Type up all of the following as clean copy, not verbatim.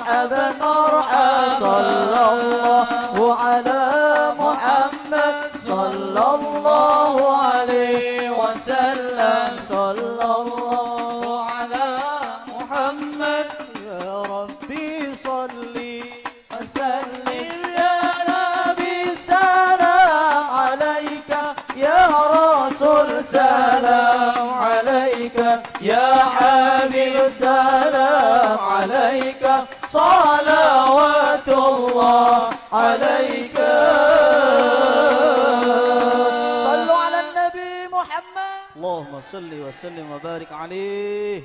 مرحبا مرحبا صلى الله على محمد صلى الله عليه وسلم صلى الله على محمد يا ربي صلي وسلم يا نبي سلام عليك يا رسول سلام عليك يا حبيب سلام عليك صلوات الله عليك صلوا على النبي محمد اللهم صل وسلم وبارك عليه.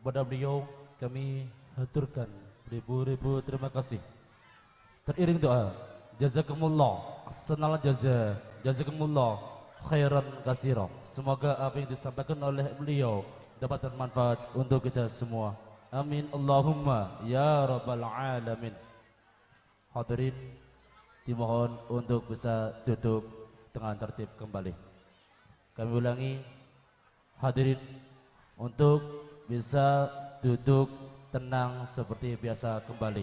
Kepada beliau kami haturkan ribu-ribu terima kasih. Teriring doa, jazakumullah ahsanal jaza, jazakumullah khairan katsiran. Semoga apa yang disampaikan oleh beliau dapat bermanfaat untuk kita semua. Amin Allahumma ya rabbal alamin. Hadirin dimohon untuk bisa duduk dengan tertib kembali. Kami ulangi, hadirin untuk bisa duduk tenang seperti biasa kembali.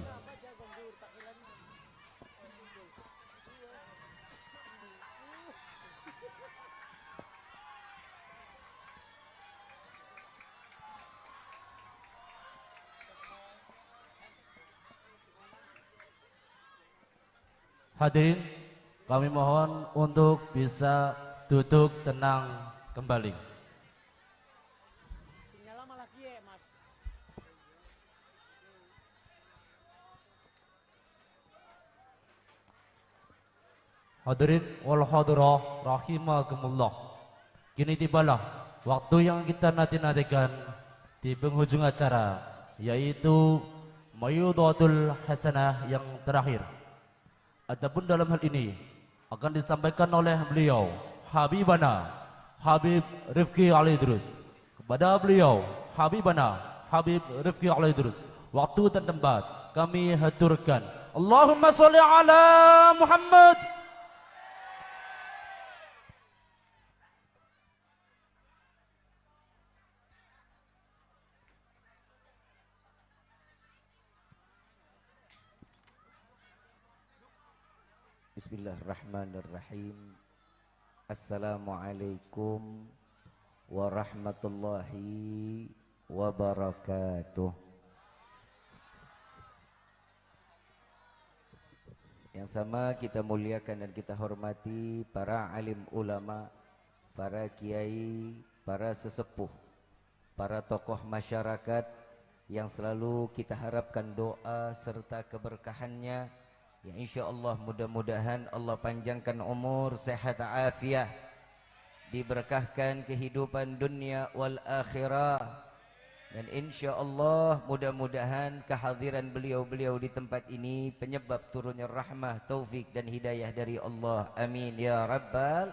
Hadirin, kami mohon untuk bisa duduk tenang kembali. Hadirin wal hadirah rahimakumullah. Kini tibalah waktu yang kita nanti-nantikan di penghujung acara, yaitu Mayudatul Hasanah yang terakhir. Adapun dalam hal ini akan disampaikan oleh beliau Habibana Habib Rifki Ali Idrus. Kepada beliau Habibana Habib Rifki Ali Idrus, waktu dan tempat kami haturkan. Allahumma sholli ala Muhammad. Bismillahirrahmanirrahim. Assalamualaikum warahmatullahi wabarakatuh. Yang sama kita muliakan dan kita hormati para alim ulama, para kiai, para sesepuh, para tokoh masyarakat yang selalu kita harapkan doa serta keberkahannya. Ya insyaallah mudah-mudahan Allah panjangkan umur, sehat afiah, diberkahkan kehidupan dunia wal akhirah, dan insyaallah mudah-mudahan kehadiran beliau-beliau di tempat ini penyebab turunnya rahmah, taufik dan hidayah dari Allah. Amin ya rabbal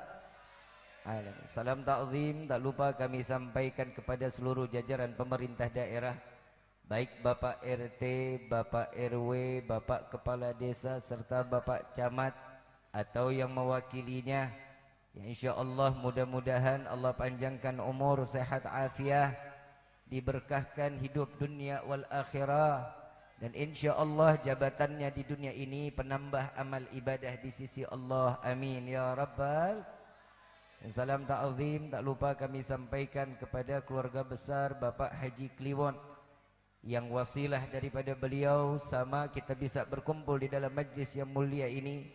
alamin. Salam ta'zim tak lupa kami sampaikan kepada seluruh jajaran pemerintah daerah, baik Bapak RT, Bapak RW, Bapak Kepala Desa, serta Bapak Camat atau yang mewakilinya. Ya insyaallah mudah-mudahan Allah panjangkan umur, sehat afiah, diberkahkan hidup dunia wal akhirah, dan insyaallah jabatannya di dunia ini penambah amal ibadah di sisi Allah. Amin ya rabbal. Dan salam ta'zim tak lupa kami sampaikan kepada keluarga besar Bapak Haji Kliwon, yang wasilah daripada beliau sama kita bisa berkumpul di dalam majlis yang mulia ini.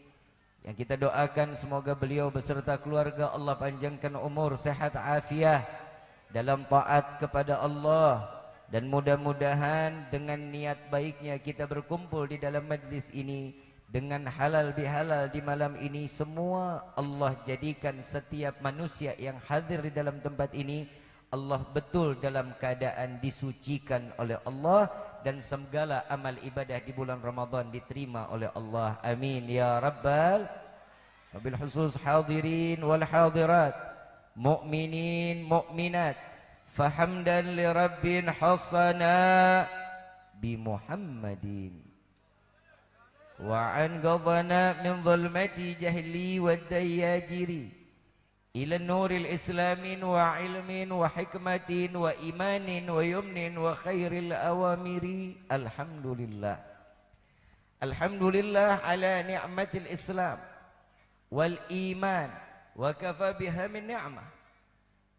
Yang kita doakan semoga beliau beserta keluarga Allah panjangkan umur, sehat afiah dalam taat kepada Allah, dan mudah-mudahan dengan niat baiknya kita berkumpul di dalam majlis ini dengan halal bihalal di malam ini, semua Allah jadikan setiap manusia yang hadir di dalam tempat ini Allah betul dalam keadaan disucikan oleh Allah, dan segala amal ibadah di bulan Ramadan diterima oleh Allah. Amin ya rabbal. Wabil khusus hadirin wal hadirat, mu'minin mu'minat, fahamdan li rabbin hasana bi Muhammadin wa an qadana min zulmati jahli wa dayajiri ila nuril islamin wa ilmin wa hikmatin wa imanin wa yumnin wa khairil awamiri. Alhamdulillah, alhamdulillah ala ni'matil islam wal iman wa kafa biha min ni'mah.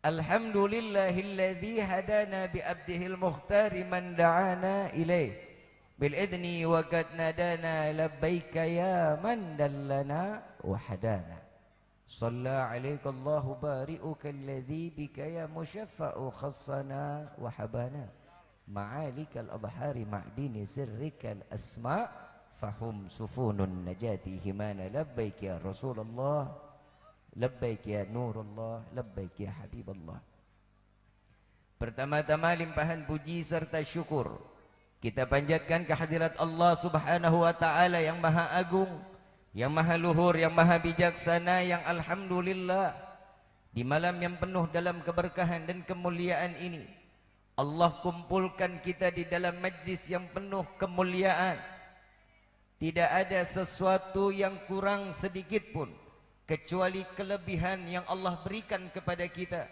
Alhamdulillahilladzi hadana bi abdihil mukhtari man da'ana ilaih bil idni wa qad nadana labbaika ya man dallana wa hadana. Shalla alaika Allahu bari'uka alladzi bika ya musyaffa'u khassana wa habana ma'alikal adhari ma'dini sirrikal asma' fahum sufunun najati himana. Labbaik ya Rasulullah, labbaik ya Nurullah, labbaik ya Habiballah. Pertama-tama limpahan puji serta syukur kita panjatkan kehadirat Allah Subhanahu wa taala yang Maha Agung, yang Maha Luhur, yang Maha Bijaksana, yang alhamdulillah di malam yang penuh dalam keberkahan dan kemuliaan ini Allah kumpulkan kita di dalam majlis yang penuh kemuliaan. Tidak ada sesuatu yang kurang sedikit pun kecuali kelebihan yang Allah berikan kepada kita.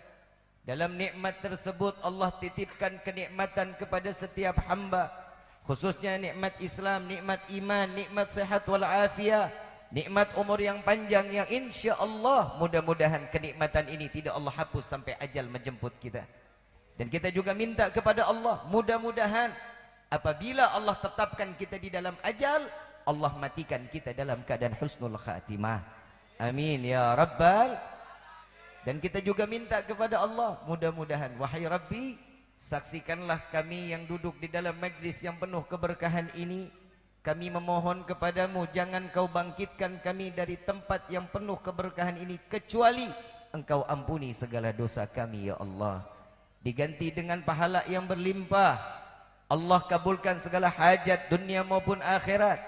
Dalam nikmat tersebut Allah titipkan kenikmatan kepada setiap hamba, khususnya nikmat Islam, nikmat iman, nikmat sehat wal afiah, nikmat umur yang panjang yang insya Allah mudah-mudahan kenikmatan ini tidak Allah hapus sampai ajal menjemput kita. Dan kita juga minta kepada Allah, mudah-mudahan apabila Allah tetapkan kita di dalam ajal, Allah matikan kita dalam keadaan husnul khatimah. Amin ya rabbal. Dan kita juga minta kepada Allah, mudah-mudahan wahai Rabbi, saksikanlah kami yang duduk di dalam majlis yang penuh keberkahan ini. Kami memohon kepadamu, jangan kau bangkitkan kami dari tempat yang penuh keberkahan ini kecuali engkau ampuni segala dosa kami ya Allah. Diganti dengan pahala yang berlimpah. Allah kabulkan segala hajat dunia maupun akhirat.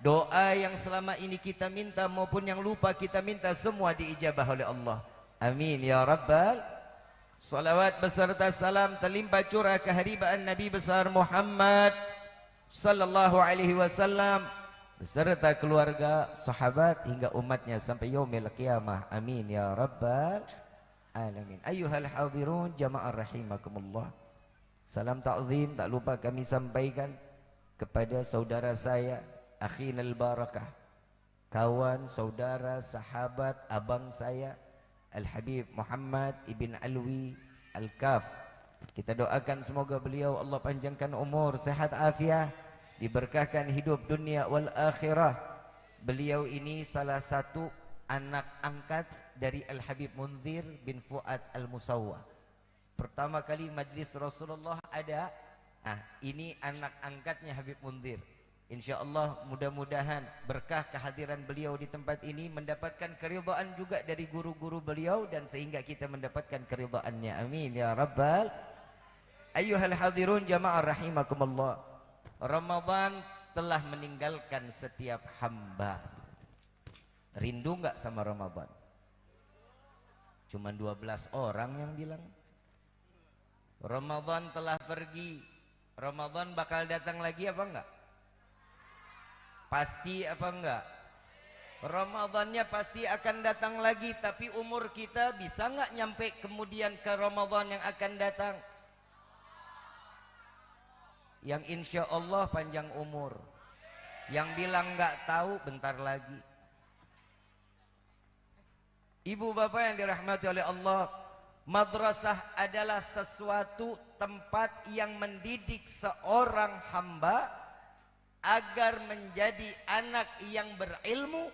Doa yang selama ini kita minta maupun yang lupa kita minta semua diijabah oleh Allah. Amin ya rabbal. Salawat beserta salam terlimpah curah keharibaan Nabi besar Muhammad sallallahu alaihi wasallam beserta keluarga, sahabat hingga umatnya sampai yaumil qiyamah. Amin ya rabbal alamin. Ayyuhal hadirun jamaah rahimakumullah. Salam ta'zim tak lupa kami sampaikan kepada saudara saya Akhinal Barakah, kawan, saudara, sahabat, abang saya Al-Habib Muhammad Ibn Alwi Al-Kaf. Kita doakan semoga beliau Allah panjangkan umur, sehat afiah, diberkahkan hidup dunia wal akhirah. Beliau ini salah satu anak angkat dari Al-Habib Munzir bin Fuad Al-Musawwa. Pertama kali majlis Rasulullah ada, ini anak angkatnya Habib Munzir. InsyaAllah mudah-mudahan berkah kehadiran beliau di tempat ini mendapatkan keridhaan juga dari guru-guru beliau dan sehingga kita mendapatkan keridhaannya. Amin ya rabbal. Ayyuhal hadirun jamaah rahimakumullah. Ramadan telah meninggalkan setiap hamba. Rindu enggak sama Ramadan? Cuma 12 orang yang bilang. Ramadan telah pergi. Ramadan bakal datang lagi apa enggak? Pasti apa enggak? Ramadannya pasti akan datang lagi, tapi umur kita bisa enggak nyampe kemudian ke Ramadan yang akan datang? Yang insya Allah panjang umur. Yang bilang enggak tahu bentar lagi. Ibu bapak yang dirahmati oleh Allah, madrasah adalah sesuatu tempat yang mendidik seorang hamba agar menjadi anak yang berilmu,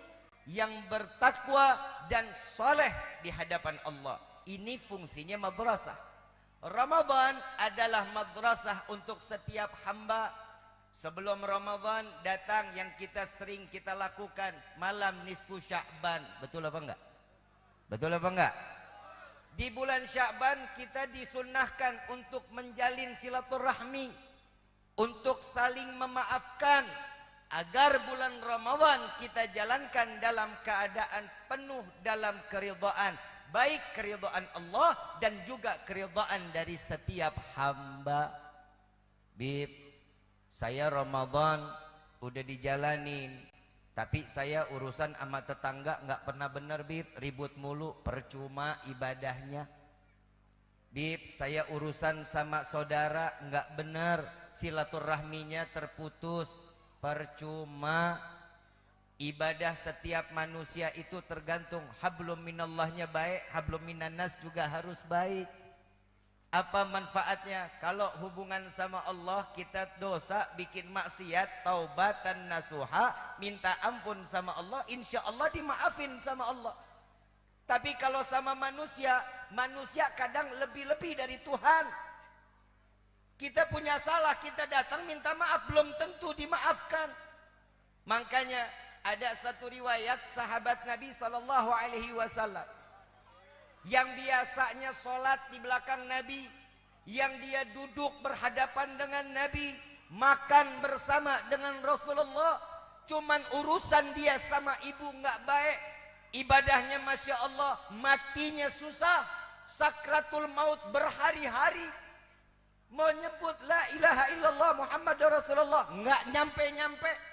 yang bertakwa dan saleh di hadapan Allah. Ini fungsinya madrasah. Ramadan adalah madrasah untuk setiap hamba. Sebelum Ramadan datang yang kita sering kita lakukan malam nisfu Sya'ban. Betul apa enggak? Betul apa enggak? Di bulan Sya'ban kita disunnahkan untuk menjalin silaturahmi, untuk saling memaafkan agar bulan Ramadan kita jalankan dalam keadaan penuh dalam keridhaan, baik keridhaan Allah dan juga keridhaan dari setiap hamba. Bib, saya Ramadan udah dijalanin, tapi saya urusan sama tetangga nggak pernah bener, Bib, ribut mulu, percuma ibadahnya. Bib, saya urusan sama saudara nggak bener, silaturahminya terputus, percuma. Ibadah setiap manusia itu tergantung hablum minallahnya baik, hablum minannas juga harus baik. Apa manfaatnya kalau hubungan sama Allah kita dosa, bikin maksiat, taubatan nasuha, minta ampun sama Allah, insya Allah dimaafin sama Allah. Tapi kalau sama manusia, manusia kadang lebih-lebih dari Tuhan. Kita punya salah, kita datang minta maaf, belum tentu dimaafkan. Makanya ada satu riwayat sahabat Nabi SAW yang biasanya sholat di belakang Nabi, yang dia duduk berhadapan dengan Nabi, makan bersama dengan Rasulullah, cuman urusan dia sama ibu nggak baik, ibadahnya Masya Allah, matinya susah, sakratul maut berhari-hari, mau nyebut la ilaha illallah Muhammadur Rasulullah nggak nyampe-nyampe.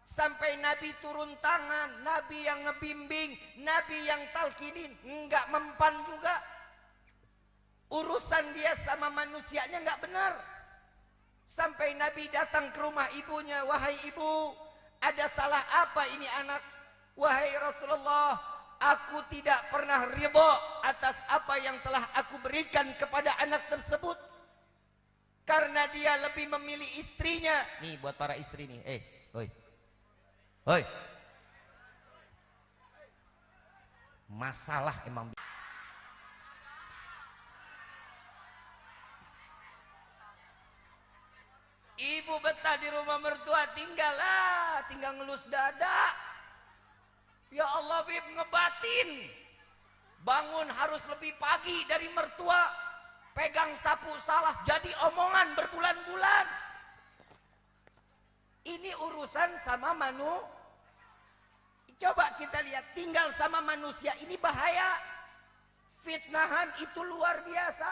Sampai Nabi turun tangan, Nabi yang ngebimbing, Nabi yang talkinin, enggak mempan juga. Urusan dia sama manusianya enggak benar. Sampai Nabi datang ke rumah ibunya, wahai ibu, ada salah apa ini anak? Wahai Rasulullah, aku tidak pernah ridha atas apa yang telah aku berikan kepada anak tersebut. Karena dia lebih memilih istrinya. Nih buat para istri nih, oi. Hoi, masalah emang. Ibu betah di rumah mertua, tinggal ngelus dada. Ya Allah, Bib, ngebatin. Bangun harus lebih pagi dari mertua. Pegang sapu salah jadi omongan berbulan-bulan. Ini urusan sama Coba kita lihat, tinggal sama manusia ini bahaya. Fitnahan itu luar biasa.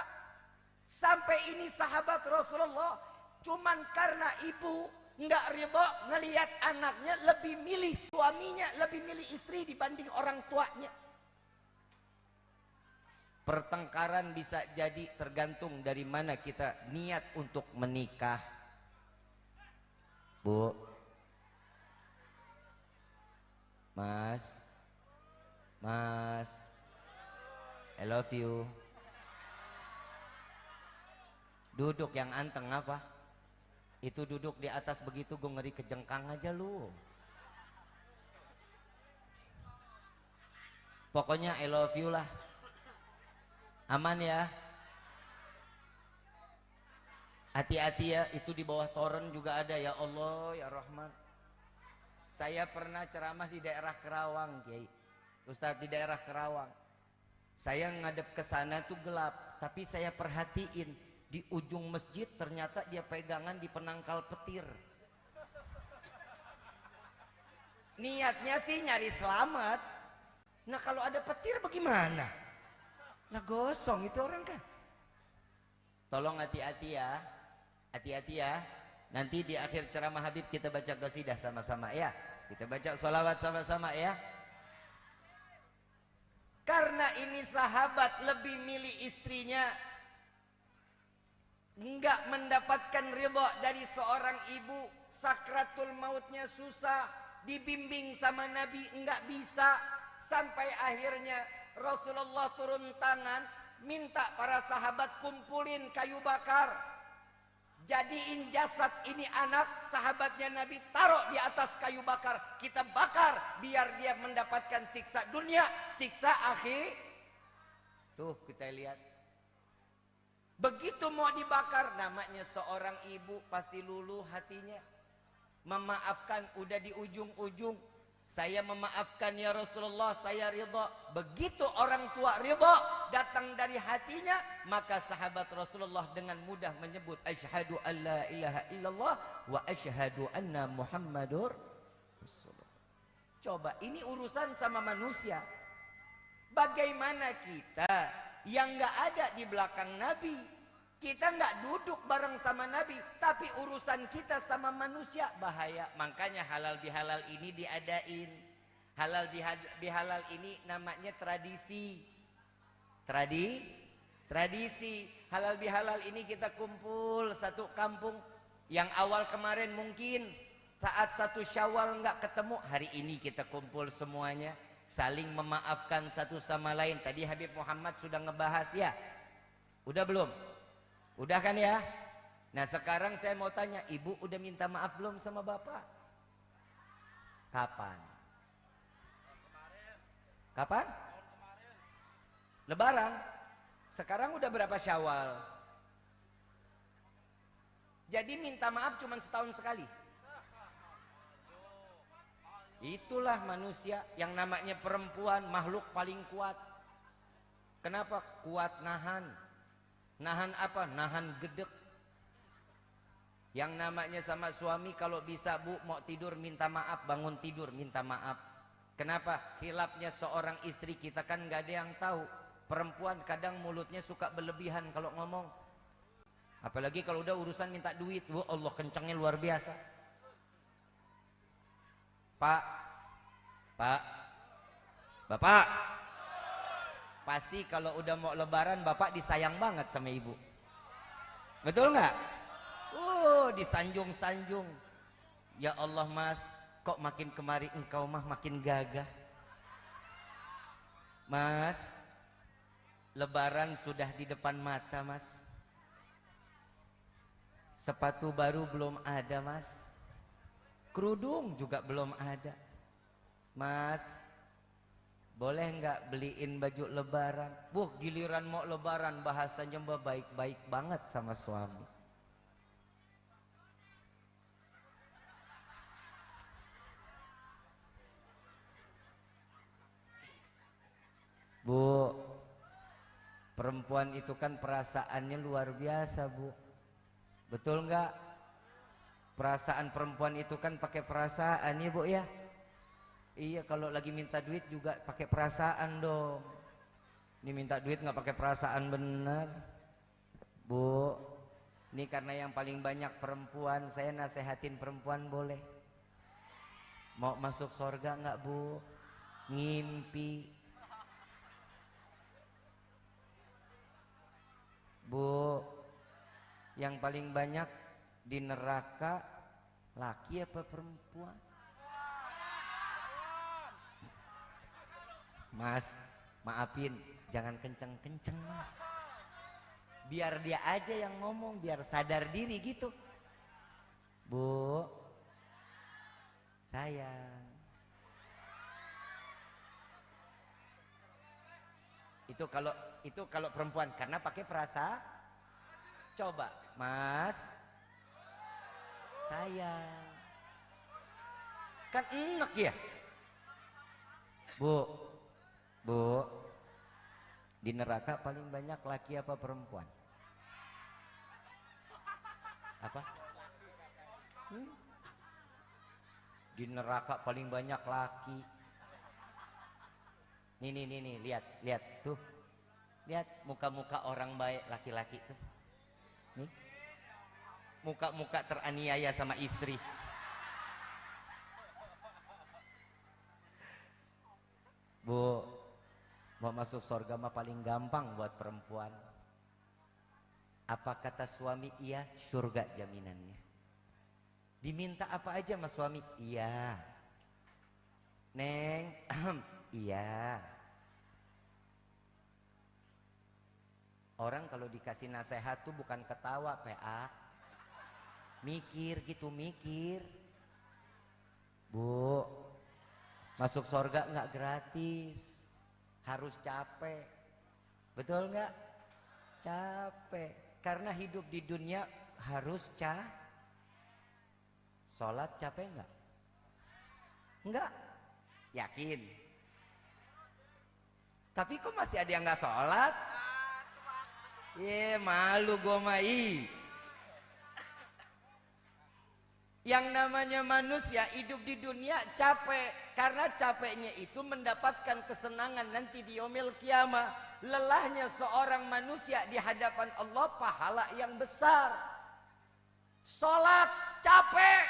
Sampai ini sahabat Rasulullah, cuman karena ibu nggak ridho ngelihat anaknya, lebih milih suaminya, lebih milih istri dibanding orang tuanya. Pertengkaran bisa jadi tergantung dari mana kita niat untuk menikah. Bu, Mas, I love you. Duduk yang anteng apa? Itu duduk di atas begitu gue ngeri kejengkang aja lu. Pokoknya I love you lah. Aman ya. Hati-hati ya, itu di bawah toren juga ada, ya Allah ya Rahman. Saya pernah ceramah di daerah Kerawang, Kiai. Ustadz, di daerah Kerawang. Saya ngadep ke sana tuh gelap, tapi saya perhatiin di ujung masjid ternyata dia pegangan di penangkal petir. Niatnya sih nyari selamat. Nah kalau ada petir bagaimana? Nah gosong itu orang kan. Tolong hati-hati ya. Hati-hati ya. Nanti di akhir ceramah Habib kita baca qasidah sama-sama ya. Kita baca sholawat sama-sama ya. Karena ini sahabat lebih milih istrinya, enggak mendapatkan ridha dari seorang ibu. Sakratul mautnya susah, dibimbing sama Nabi enggak bisa. Sampai akhirnya Rasulullah turun tangan, minta para sahabat kumpulin kayu bakar. Jadiin jasad ini anak sahabatnya Nabi, taruh di atas kayu bakar, kita bakar biar dia mendapatkan siksa dunia, siksa akhir. Tuh kita lihat. Begitu mau dibakar, namanya seorang ibu pasti luluh hatinya. Memaafkan udah di ujung-ujung. Saya memaafkan ya Rasulullah, saya ridha. Begitu orang tua ridha datang dari hatinya, maka sahabat Rasulullah dengan mudah menyebut asyhadu alla ilaha illallah wa asyhadu anna Muhammadur Rasulullah. Coba ini urusan sama manusia. Bagaimana kita yang nggak ada di belakang Nabi? Kita nggak duduk bareng sama Nabi, tapi urusan kita sama manusia bahaya. Makanya halal bihalal ini diadain. Halal bihalal ini namanya tradisi. Tradisi. Halal bihalal ini kita kumpul satu kampung. Yang awal kemarin mungkin saat satu Syawal nggak ketemu, hari ini kita kumpul semuanya, saling memaafkan satu sama lain. Tadi Habib Muhammad sudah ngebahas ya. Udah belum? Udah kan ya? Nah sekarang saya mau tanya, ibu udah minta maaf belum sama bapak? Kapan? Kapan? Lebaran. Sekarang udah berapa Syawal? Jadi minta maaf cuma setahun sekali. Itulah manusia, yang namanya perempuan, makhluk paling kuat. Kenapa? Kuat nahan. Nahan apa? Nahan gedek. Yang namanya sama suami, kalau bisa bu mau tidur minta maaf, bangun tidur minta maaf. Kenapa? Khilafnya seorang istri kita kan nggak ada yang tahu. Perempuan kadang mulutnya suka berlebihan kalau ngomong. Apalagi kalau udah urusan minta duit, wah Allah kencangnya luar biasa. Pak, Bapak, pasti kalau udah mau lebaran bapak disayang banget sama ibu. Betul nggak? Disanjung-sanjung. Ya Allah mas, kok makin kemari engkau mah makin gagah. Mas, lebaran sudah di depan mata mas. Sepatu baru belum ada mas. Kerudung juga belum ada. Mas, boleh nggak beliin baju lebaran? Giliran mau lebaran bahasanya mbak baik-baik banget sama suami. Bu, perempuan itu kan perasaannya luar biasa bu. Betul nggak? Perasaan perempuan itu kan pakai perasaan ya bu ya. Iya, kalau lagi minta duit juga pakai perasaan dong. Ini minta duit nggak pakai perasaan bener. Bu, ini karena yang paling banyak perempuan, saya nasehatin perempuan boleh. Mau masuk surga nggak bu? Ngimpi. Bu, yang paling banyak di neraka laki apa perempuan? Mas, maafin, jangan kenceng-kenceng mas. Biar dia aja yang ngomong, biar sadar diri gitu. Bu, sayang. Itu kalau perempuan karena pakai perasa. Coba, mas, sayang. Kan enak ya. Bu, di neraka paling banyak laki apa perempuan? Apa? Di neraka paling banyak laki. Nih, lihat tuh. Lihat muka-muka orang baik laki-laki tuh. Nih. Muka-muka teraniaya sama istri. Bu, mau masuk surga mah paling gampang buat perempuan. Apa kata suami? Iya, surga jaminannya. Diminta apa aja sama suami? Iya. Neng, iya. Orang kalau dikasih nasihat tuh bukan ketawa, PA. Mikir gitu, mikir. Bu, masuk surga nggak gratis, harus capek. Betul nggak? Capek. Karena hidup di dunia harus Sholat capek nggak? Nggak. Yakin? Tapi kok masih ada yang nggak sholat? Malu gua mai. Yang namanya manusia hidup di dunia capek. Karena capeknya itu mendapatkan kesenangan nanti di yaumil qiyamah. Lelahnya seorang manusia di hadapan Allah pahala yang besar. Sholat capek.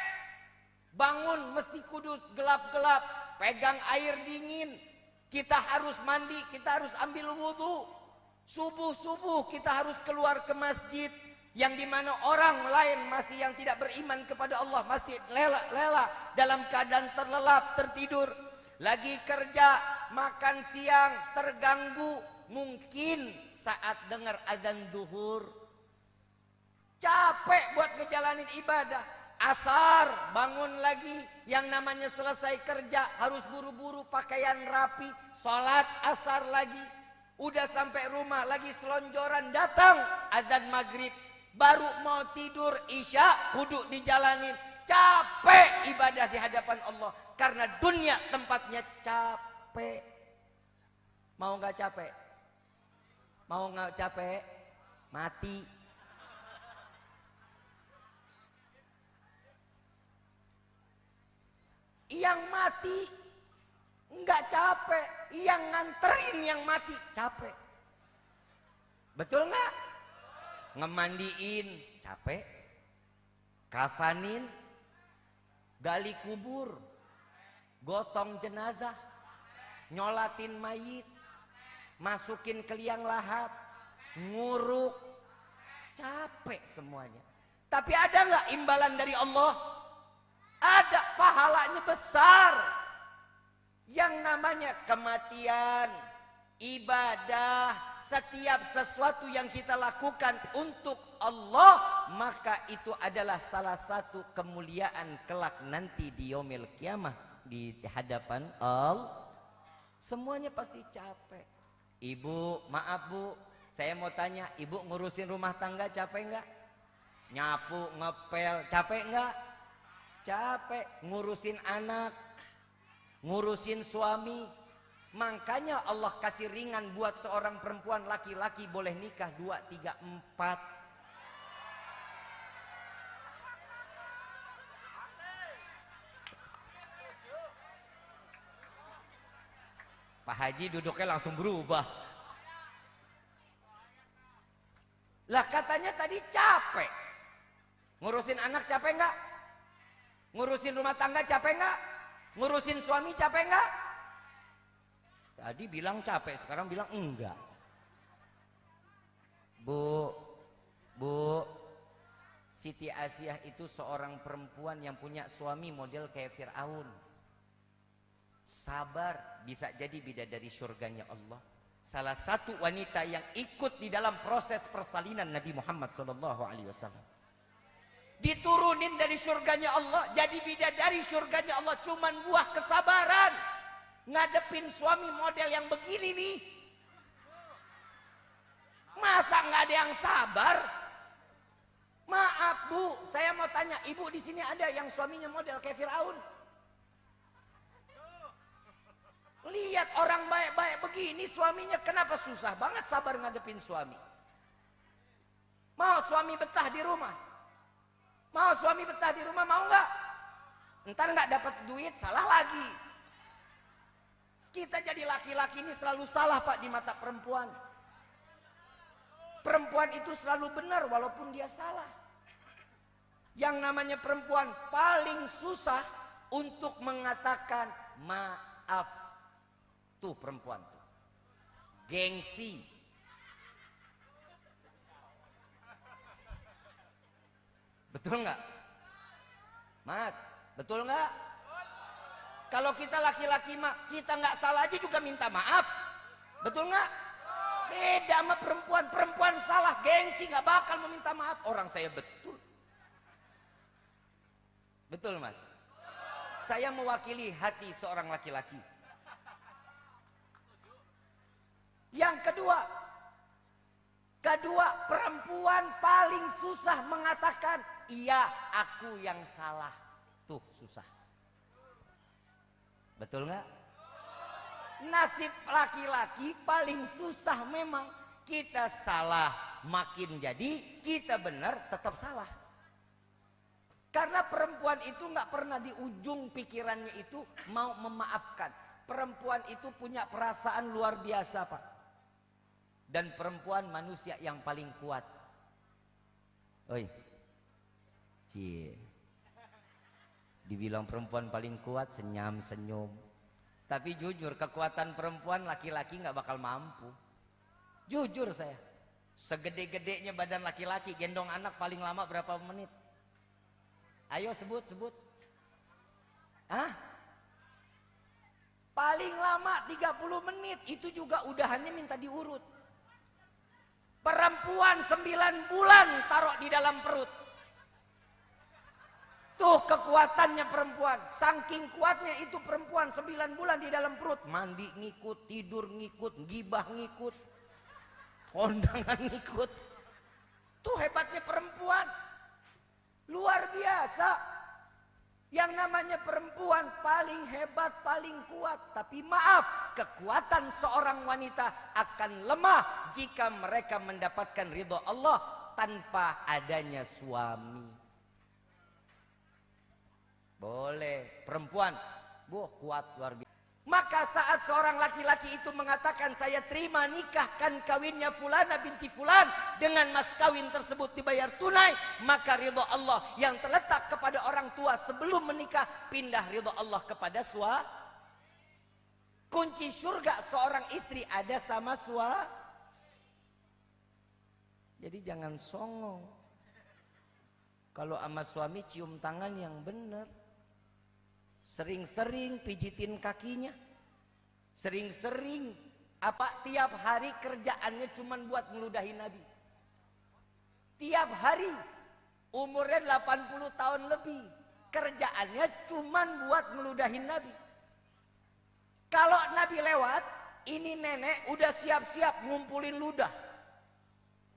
Bangun mesti kudus gelap-gelap. Pegang air dingin. Kita harus mandi, kita harus ambil wudhu. Subuh-subuh kita harus keluar ke masjid. Yang dimana orang lain masih yang tidak beriman kepada Allah masih lela dalam keadaan terlelap, tertidur. Lagi kerja, makan siang, terganggu. Mungkin saat dengar azan zuhur. Capek buat ngejalanin ibadah. Asar, bangun lagi. Yang namanya selesai kerja, harus buru-buru pakaian rapi. Sholat asar lagi. Udah sampai rumah, lagi selonjoran, datang azan maghrib. Baru mau tidur isya, kudu dijalanin. Capek ibadah di hadapan Allah. Karena dunia tempatnya capek. Mau nggak capek? Mau nggak capek? Mati. Yang mati nggak capek, yang nganterin yang mati capek. Betul nggak? Ngemandiin capek, kafanin, gali kubur, gotong jenazah, nyolatin mayit, masukin ke liang lahat, nguruk, capek semuanya. Tapi ada nggak imbalan dari Allah? Ada, pahalanya besar. Yang namanya kematian, ibadah, setiap sesuatu yang kita lakukan untuk Allah, maka itu adalah salah satu kemuliaan kelak nanti di yaumil qiyamah di hadapan Allah. Semuanya pasti capek. Ibu, maaf Bu, saya mau tanya, ibu ngurusin rumah tangga capek enggak? Nyapu, ngepel, capek enggak? Capek. Ngurusin anak, ngurusin suami. Makanya Allah kasih ringan buat seorang perempuan, laki-laki boleh nikah 2, 3, 4. Pak Haji duduknya langsung berubah. Lah katanya tadi capek. Ngurusin anak capek enggak? Ngurusin rumah tangga capek enggak? Ngurusin suami capek enggak? Tadi bilang capek, sekarang bilang enggak. Bu, Siti Asiyah itu seorang perempuan yang punya suami model kayak Fir'aun. Sabar, bisa jadi bidadari surganya Allah. Salah satu wanita yang ikut di dalam proses persalinan Nabi Muhammad SAW. Diturunin dari surganya Allah, jadi bidadari surganya Allah, cuman buah kesabaran. Ngadepin suami model yang begini nih, masa nggak ada yang sabar? Maaf Bu, saya mau tanya, ibu di sini ada yang suaminya model kayak Fir'aun? Lihat orang baik-baik begini suaminya, kenapa susah banget sabar ngadepin suami? Mau suami betah di rumah? Mau suami betah di rumah, mau nggak? Ntar nggak dapat duit, salah lagi. Kita jadi laki-laki ini selalu salah Pak di mata perempuan. Perempuan itu selalu benar walaupun dia salah. Yang namanya perempuan paling susah untuk mengatakan maaf. Tuh perempuan tuh. Gengsi. Betul nggak? Mas, betul nggak? Kalau kita laki-laki mah, kita nggak salah aja juga minta maaf. Betul nggak? Beda sama perempuan. Perempuan salah, gengsi, nggak bakal meminta maaf. Orang saya betul. Betul Mas? Saya mewakili hati seorang laki-laki. Yang kedua, perempuan paling susah mengatakan iya aku yang salah. Tuh susah. Betul nggak? nasib laki-laki paling susah memang. Kita salah makin jadi, kita benar tetap salah. Karena perempuan itu nggak pernah di ujung pikirannya itu mau memaafkan. Perempuan itu punya perasaan luar biasa, Pak. Dan perempuan manusia yang paling kuat. Oi, cie. Dibilang perempuan paling kuat, senyum. Tapi jujur, kekuatan perempuan laki-laki nggak bakal mampu. Jujur saya. Segede-gedenya badan laki-laki, gendong anak paling lama berapa menit? Ayo sebut. Hah? Paling lama 30 menit. Itu juga udahannya minta diurut. Perempuan 9 bulan taruh di dalam perut. Tuh kekuatannya perempuan. Saking kuatnya itu perempuan 9 bulan di dalam perut. Mandi ngikut, tidur ngikut, gibah ngikut, kondangan ngikut. Tuh hebatnya perempuan. Luar biasa. Yang namanya perempuan paling hebat, paling kuat. Tapi maaf, kekuatan seorang wanita akan lemah jika mereka mendapatkan ridho Allah tanpa adanya suami. Boleh, perempuan, kuat luar biasa. Maka saat seorang laki-laki itu mengatakan, saya terima nikahkan kawinnya Fulana binti Fulan, dengan mas kawin tersebut dibayar tunai, maka ridho Allah yang terletak kepada orang tua sebelum menikah pindah ridho Allah kepada suami. Kunci surga seorang istri ada sama suami. Jadi jangan songong. Kalau sama suami cium tangan yang benar. Sering-sering pijitin kakinya. Sering-sering tiap hari kerjaannya cuman buat ngeludahin Nabi. Tiap hari umurnya 80 tahun lebih, kerjaannya cuman buat ngeludahin Nabi. Kalau Nabi lewat, ini nenek udah siap-siap ngumpulin ludah.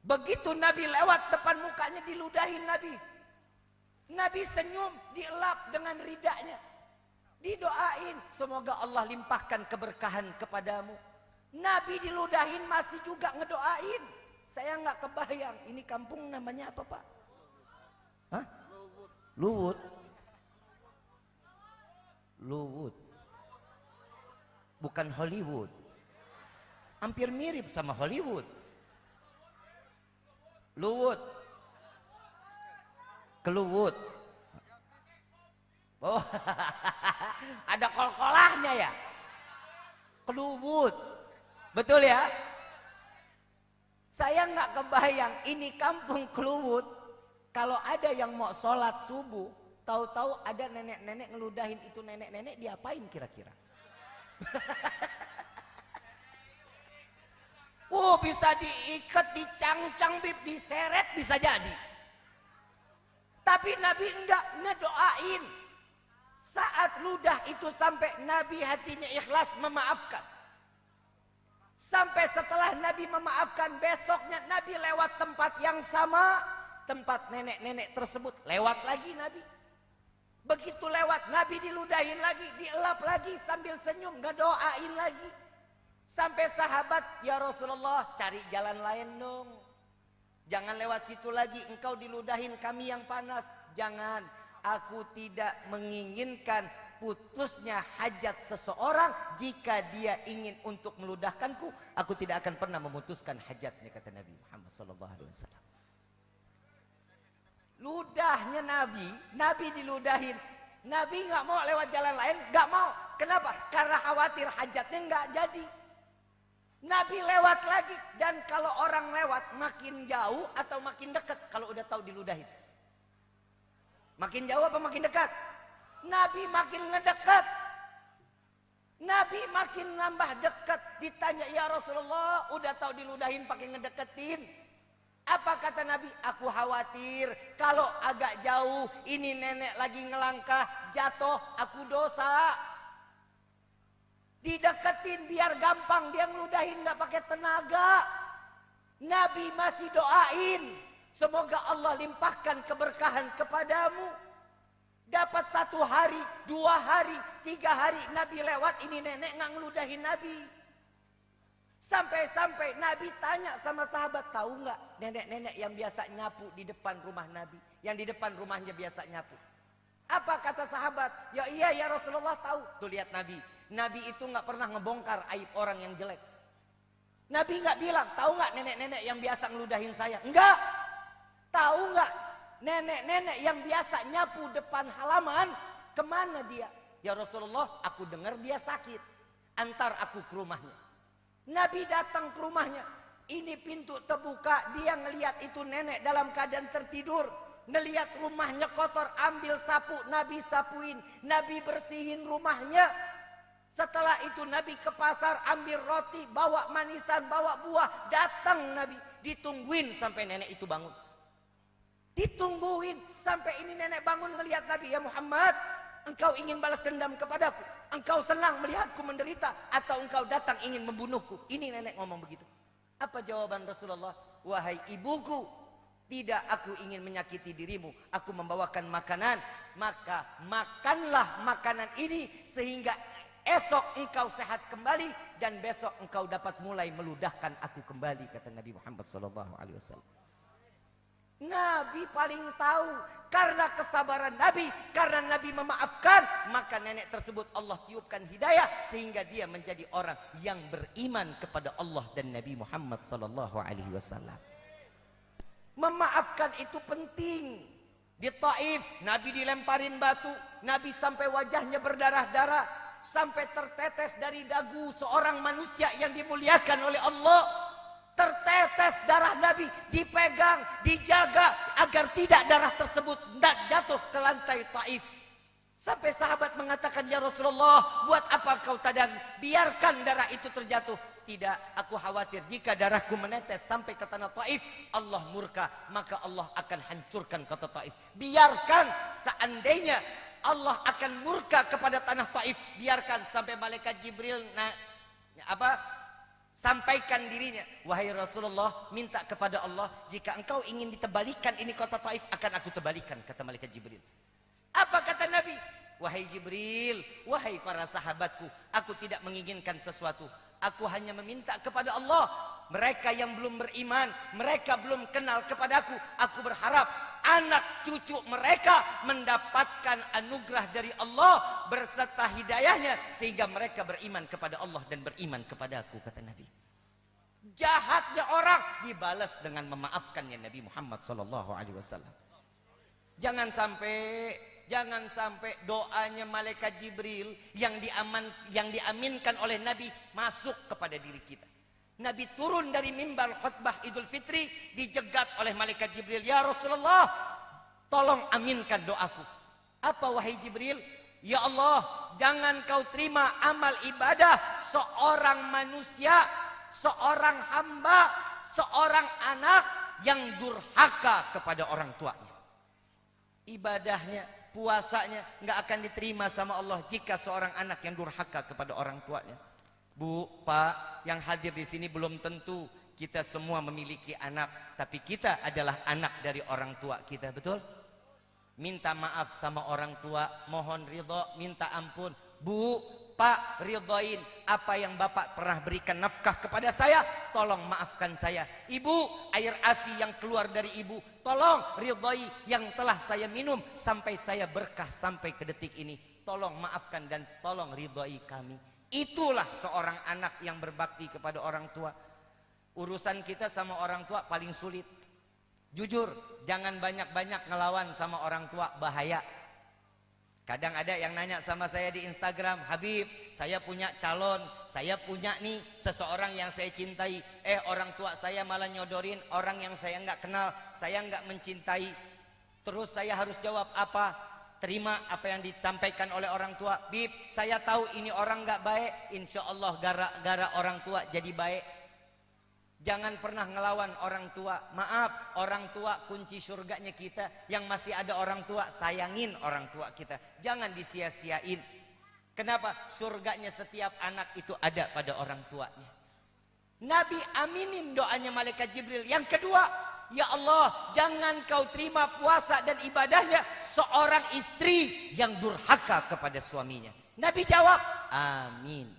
Begitu Nabi lewat, depan mukanya diludahin Nabi. Nabi senyum, dielap dengan ridanya. Didoain, semoga Allah limpahkan keberkahan kepadamu. Nabi diludahin masih juga ngedoain. Saya nggak kebayang, ini kampung namanya apa, Pak? Hah? Luwut. Luwut. Bukan Hollywood. Hampir mirip sama Hollywood. Luwut. Keluwut. Oh, ada kol-kolahnya ya? Keluwut. Betul ya? Saya nggak kebayang ini kampung Keluwut. Kalau ada yang mau sholat subuh, tahu-tahu ada nenek-nenek ngeludahin itu nenek-nenek, diapain kira-kira? Bisa diikat, dicangcang, diseret, bisa jadi. Tapi Nabi enggak, ngedoain. Saat ludah itu sampai Nabi hatinya ikhlas memaafkan. Sampai setelah Nabi memaafkan, besoknya Nabi lewat tempat yang sama, tempat nenek-nenek tersebut, lewat lagi Nabi. Begitu lewat, Nabi diludahin lagi, dielap lagi sambil senyum, ngedoain lagi. Sampai sahabat, ya Rasulullah, cari jalan lain dong. Jangan lewat situ lagi, engkau diludahin, kami yang panas. Jangan, aku tidak menginginkan putusnya hajat seseorang. Jika dia ingin untuk meludahkanku, aku tidak akan pernah memutuskan hajatnya, kata Nabi Muhammad SAW. Ludahnya Nabi diludahin. Nabi nggak mau lewat jalan lain, nggak mau. Kenapa? Karena khawatir hajatnya nggak jadi. Nabi lewat lagi, dan kalau orang lewat makin jauh atau makin dekat kalau udah tahu diludahin? Makin jauh apa makin dekat? Nabi makin ngedekat. Nabi makin nambah dekat. Ditanya, ya Rasulullah, udah tahu diludahin pakai ngedeketin. Apa kata Nabi? Aku khawatir kalau agak jauh ini nenek lagi ngelangkah jatuh, aku dosa. Dideketin biar gampang, dia ngeludahin nggak pakai tenaga. Nabi masih doain, semoga Allah limpahkan keberkahan kepadamu. Dapat 1 hari, 2 hari, 3 hari Nabi lewat, ini nenek nggak ngeludahin Nabi. Sampai-sampai Nabi tanya sama sahabat, tahu nggak nenek-nenek yang biasa nyapu di depan rumah Nabi, yang di depan rumahnya biasa nyapu. Apa kata sahabat? Ya iya ya Rasulullah, tahu. Tuh lihat Nabi. Nabi itu nggak pernah ngebongkar aib orang yang jelek. Nabi nggak bilang, tahu nggak nenek-nenek yang biasa ngeludahin saya? Enggak. Tahu nggak nenek-nenek yang biasa nyapu depan halaman? Kemana dia? Ya Rasulullah, aku dengar dia sakit. Antar aku ke rumahnya. Nabi datang ke rumahnya. Ini pintu terbuka, dia ngelihat itu nenek dalam keadaan tertidur. Ngelihat rumahnya kotor, ambil sapu, Nabi sapuin, Nabi bersihin rumahnya. Setelah itu Nabi ke pasar, ambil roti, bawa manisan, bawa buah, datang Nabi, ditungguin sampai nenek itu bangun. Ditungguin sampai ini nenek bangun ngelihat Nabi. Ya Muhammad, engkau ingin balas dendam kepadaku? Engkau senang melihatku menderita, atau engkau datang ingin membunuhku? Ini nenek ngomong begitu. Apa jawaban Rasulullah? Wahai ibuku, tidak aku ingin menyakiti dirimu. Aku membawakan makanan, maka makanlah makanan ini sehingga esok engkau sehat kembali dan besok engkau dapat mulai meludahkan aku kembali, kata Nabi Muhammad SAW. Nabi paling tahu, karena kesabaran Nabi, karena Nabi memaafkan, maka nenek tersebut Allah tiupkan hidayah sehingga dia menjadi orang yang beriman kepada Allah dan Nabi Muhammad SAW. Memaafkan itu penting. Di Taif Nabi dilemparin batu, Nabi sampai wajahnya berdarah-darah, sampai tertetes dari dagu seorang manusia yang dimuliakan oleh Allah. Tertetes darah Nabi, dipegang, dijaga agar tidak darah tersebut tidak jatuh ke lantai Taif. Sampai sahabat mengatakan, ya Rasulullah, buat apa kau tadang? Biarkan darah itu terjatuh. Tidak, aku khawatir jika darahku menetes sampai ke tanah Taif, Allah murka, maka Allah akan hancurkan kota Taif. Biarkan, seandainya Allah akan murka kepada tanah Taif, biarkan sampai malaikat Jibril sampaikan dirinya, wahai Rasulullah, minta kepada Allah, jika engkau ingin ditebalikan ini kota Taif, akan aku tebalikan, kata malaikat Jibril. Apa kata Nabi? Wahai Jibril, wahai para sahabatku, aku tidak menginginkan sesuatu. Aku hanya meminta kepada Allah. Mereka yang belum beriman, mereka belum kenal kepadaku, aku berharap anak cucu mereka mendapatkan anugerah dari Allah berserta hidayahnya, sehingga mereka beriman kepada Allah dan beriman kepada aku, kata Nabi. Jahatnya orang dibalas dengan memaafkannya Nabi Muhammad SAW. Jangan sampai doanya malaikat Jibril yang diaminkan oleh Nabi masuk kepada diri kita. Nabi turun dari mimbar khutbah Idul Fitri, dijegat oleh malaikat Jibril. Ya Rasulullah, tolong aminkan doaku. Apa wahai Jibril? Ya Allah, jangan kau terima amal ibadah seorang manusia, seorang hamba, seorang anak yang durhaka kepada orang tuanya. Ibadahnya, puasanya nggak akan diterima sama Allah jika seorang anak yang durhaka kepada orang tuanya. Bu, Pak, yang hadir di sini belum tentu kita semua memiliki anak, tapi kita adalah anak dari orang tua kita, betul? Minta maaf sama orang tua, mohon ridho, minta ampun. Bu, Pak, ridhoin apa yang Bapak pernah berikan nafkah kepada saya, tolong maafkan saya. Ibu, air ASI yang keluar dari ibu, tolong ridhoi yang telah saya minum sampai saya berkah sampai ke detik ini. Tolong maafkan dan tolong ridhoi kami. Itulah seorang anak yang berbakti kepada orang tua. Urusan kita sama orang tua paling sulit. Jujur, jangan banyak-banyak ngelawan sama orang tua, bahaya. Kadang ada yang nanya sama saya di Instagram, Habib, saya punya calon, saya punya nih seseorang yang saya cintai. Orang tua saya malah nyodorin orang yang saya nggak kenal, saya nggak mencintai. Terus saya harus jawab apa? Terima apa yang disampaikan oleh orang tua. Bib, saya tahu ini orang nggak baik, insya Allah gara-gara orang tua jadi baik. Jangan pernah ngelawan orang tua. Maaf, orang tua kunci surganya kita. Yang masih ada orang tua, sayangin orang tua kita. Jangan disia-siain. Kenapa? Surganya setiap anak itu ada pada orang tuanya. Nabi aminin doanya malaikat Jibril. Yang kedua, Ya Allah, jangan kau terima puasa dan ibadahnya seorang istri yang durhaka kepada suaminya. Nabi jawab, amin.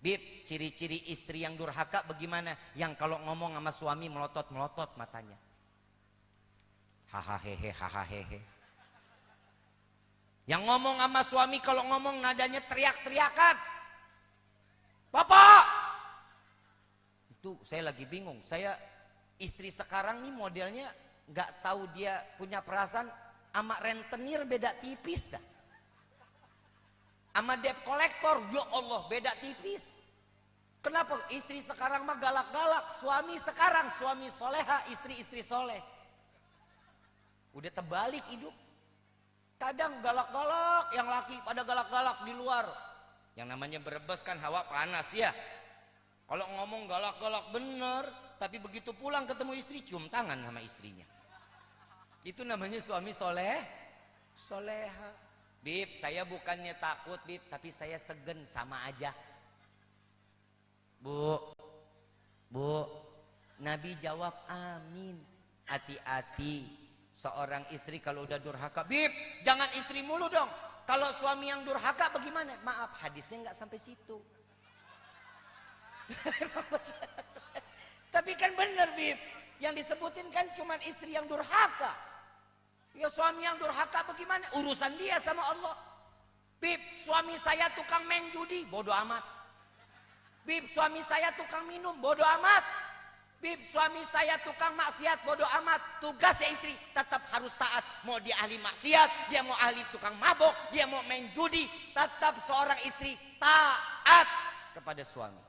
Bib, ciri-ciri istri yang durhaka bagaimana? Yang kalau ngomong sama suami melotot-melotot matanya. Hahaha hehe, hahaha hehe. Yang ngomong sama suami kalau ngomong nadanya teriak-teriakan. Bapak! Itu saya lagi bingung. Saya istri sekarang nih modelnya nggak tahu dia punya perasaan sama rentenir beda tipis dah. Sama debt collector, ya Allah beda tipis. Kenapa istri sekarang mah galak-galak, suami sekarang suami soleha, istri soleh. Udah terbalik hidup. Kadang galak-galak, yang laki pada galak-galak di luar. Yang namanya Brebes kan hawa panas ya. Kalau ngomong galak-galak bener, tapi begitu pulang ketemu istri cium tangan sama istrinya. Itu namanya suami soleha. Bib, saya bukannya takut Bib, tapi saya segen sama aja. Bu, Nabi jawab amin. Hati-hati seorang istri kalau udah durhaka. Bib, jangan istri mulu dong. Kalau suami yang durhaka bagaimana? Maaf, hadisnya nggak sampai situ. Tapi kan bener Bib, yang disebutin kan cuma istri yang durhaka. Ya suami yang durhaka bagaimana? Urusan dia sama Allah. Bib, suami saya tukang main judi, bodoh amat. Bib, suami saya tukang minum, bodoh amat. Bib, suami saya tukang maksiat, bodoh amat. Tugasnya istri tetap harus taat. Mau dia ahli maksiat, dia mau ahli tukang mabok, dia mau main judi, tetap seorang istri taat kepada suami.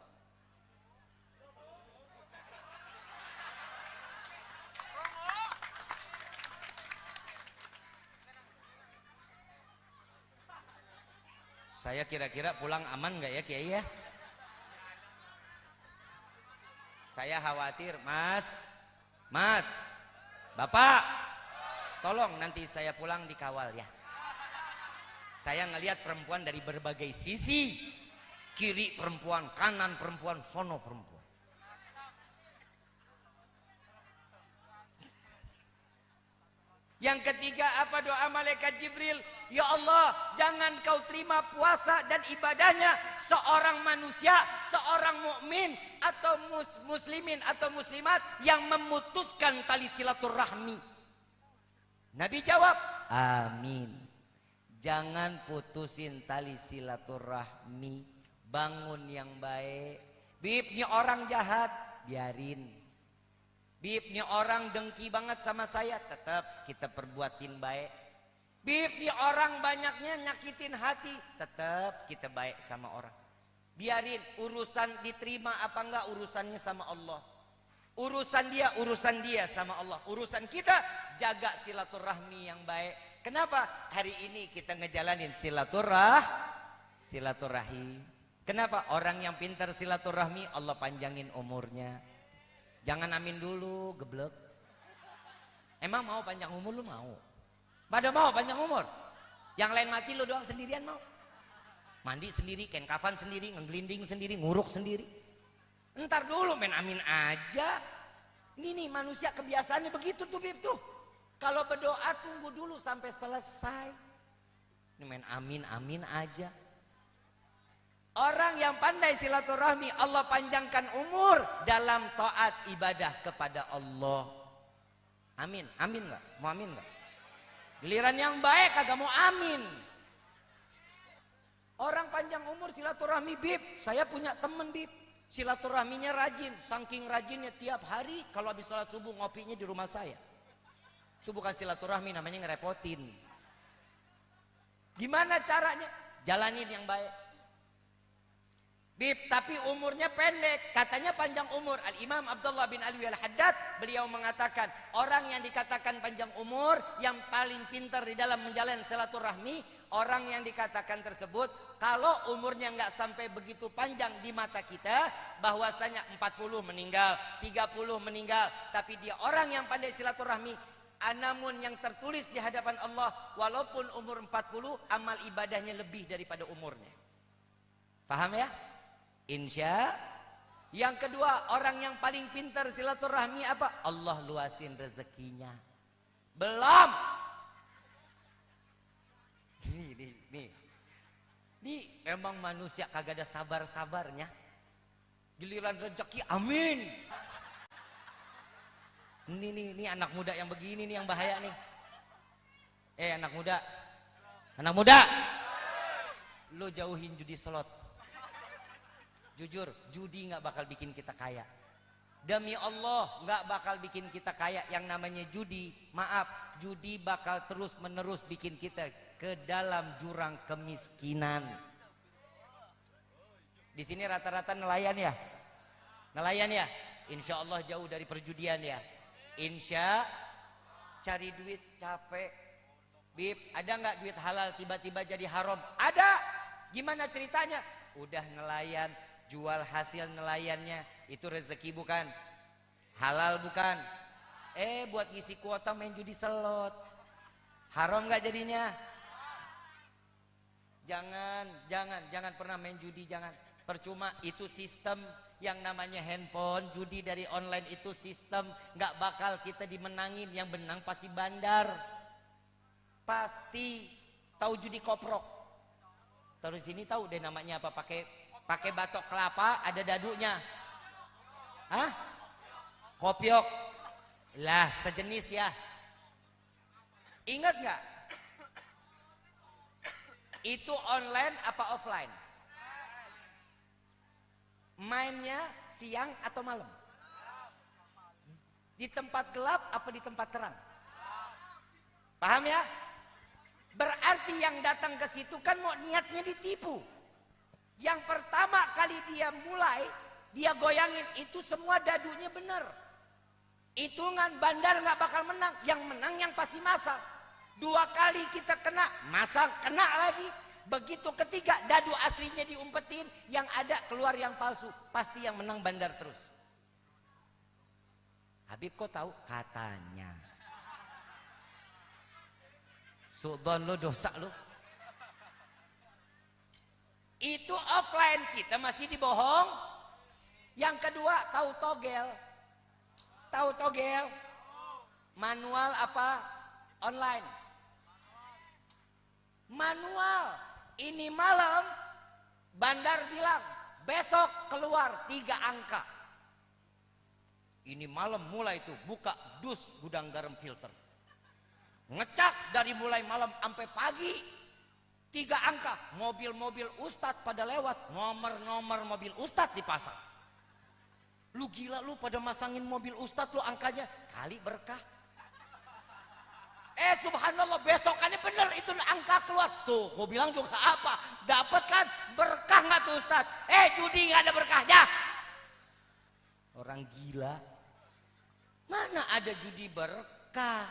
Saya kira-kira pulang aman nggak ya Kiai ya? Saya khawatir, Mas, Bapak, tolong nanti saya pulang dikawal ya. Saya ngelihat perempuan dari berbagai sisi, kiri perempuan, kanan perempuan, sono perempuan. Yang ketiga apa doa malaikat Jibril? Ya Allah, jangan kau terima puasa dan ibadahnya seorang manusia, seorang mukmin atau muslimin atau muslimat yang memutuskan tali silaturahmi. Nabi jawab, amin. Jangan putusin tali silaturahmi, bangun yang baik. Bib, ini orang jahat, biarin. Bib, ini orang dengki banget sama saya, tetap kita perbuatin baik. Bib, ini orang banyaknya nyakitin hati, tetap kita baik sama orang. Biarin urusan diterima apa enggak urusannya sama Allah. Urusan dia sama Allah. Urusan kita jaga silaturahmi yang baik. Kenapa? Hari ini kita ngejalanin silaturahim. Kenapa? Orang yang pintar silaturahmi Allah panjangin umurnya. Jangan amin dulu, geblek. Emang mau panjang umur lu mau? Pada mau panjang umur? Yang lain mati lu doang sendirian mau? Mandi sendiri, kain kafan sendiri, ngeglinding sendiri, nguruk sendiri. Ntar dulu main amin aja. Ini manusia kebiasaannya begitu tuh Bib tuh. Kalau berdoa tunggu dulu sampai selesai. Ini main amin aja. Orang yang pandai silaturahmi Allah panjangkan umur dalam taat ibadah kepada Allah. Amin, amin nggak? Mau amin nggak? Giliran yang baik kagak mau amin. Orang panjang umur silaturahmi Bib. Saya punya temen Bib, silaturahminya rajin, saking rajinnya tiap hari kalau habis sholat subuh ngopinya di rumah saya. Itu bukan silaturahmi, namanya ngerepotin. Gimana caranya? Jalanin yang baik. Bib, tapi umurnya pendek, katanya panjang umur. Al-Imam Abdullah bin Alwi Al-Haddad, beliau mengatakan orang yang dikatakan panjang umur, yang paling pintar di dalam menjalani silaturahmi, orang yang dikatakan tersebut kalau umurnya nggak sampai begitu panjang di mata kita, bahwasanya 40 meninggal, 30 meninggal, tapi dia orang yang pandai silaturahmi. Namun yang tertulis di hadapan Allah, walaupun umur 40, amal ibadahnya lebih daripada umurnya. Paham ya? Insya Yang kedua, orang yang paling pintar silaturahmi apa? Allah luasin rezekinya. Belum. Nih, emang manusia kagak ada sabar-sabarnya. Giliran rezeki, amin. Ini anak muda yang begini nih yang bahaya nih. Anak muda. Anak muda. Lo jauhin judi slot. Jujur, judi nggak bakal bikin kita kaya. Demi Allah, nggak bakal bikin kita kaya. Yang namanya judi, maaf, judi bakal terus menerus bikin kita ke dalam jurang kemiskinan. Di sini rata-rata nelayan ya, nelayan ya. Insya Allah jauh dari perjudian ya. Insya cari duit capek. Bib, ada nggak duit halal tiba-tiba jadi haram? Ada. Gimana ceritanya? Udah nelayan, jual hasil nelayannya, itu rezeki bukan? Halal bukan? Buat ngisi kuota main judi slot. Haram nggak jadinya? Jangan pernah main judi, jangan. Percuma, itu sistem yang namanya handphone, judi dari online itu sistem, nggak bakal kita dimenangin. Yang benang pasti bandar. Pasti. Tahu judi koprok? Taruh sini tahu deh namanya apa? Pakai batok kelapa ada dadunya. Hah? Kopiok. Lah sejenis ya. Ingat nggak? Itu online apa offline? Mainnya siang atau malam? Di tempat gelap apa di tempat terang? Paham ya? Berarti yang datang ke situ kan mau niatnya ditipu. Yang pertama kali dia mulai, dia goyangin, itu semua dadunya bener. Hitungan bandar nggak bakal menang, yang menang yang pasti masang. 2 kali kita kena, masang kena lagi. Begitu ketiga, dadu aslinya diumpetin, yang ada keluar yang palsu. Pasti yang menang bandar terus. Habib kok tahu? Katanya. Sudan lo, dosa lo. Itu offline, kita masih dibohong. Yang kedua, tahu togel. Tahu togel? Manual apa? Online. Manual. Ini malam bandar bilang besok keluar 3 angka. Ini malam mulai tuh buka dus gudang garam filter. Ngecak dari mulai malam sampai pagi. 3 angka. Mobil-mobil ustadz pada lewat. Nomor-nomor mobil ustadz dipasang. Lu gila lu pada masangin mobil ustadz lu angkanya. Kali berkah. Subhanallah, besokannya bener itu angka keluar. Tuh, gue bilang juga apa? Dapat kan? Berkah nggak tuh Ustaz? Judi nggak ada berkahnya. Orang gila. Mana ada judi berkah?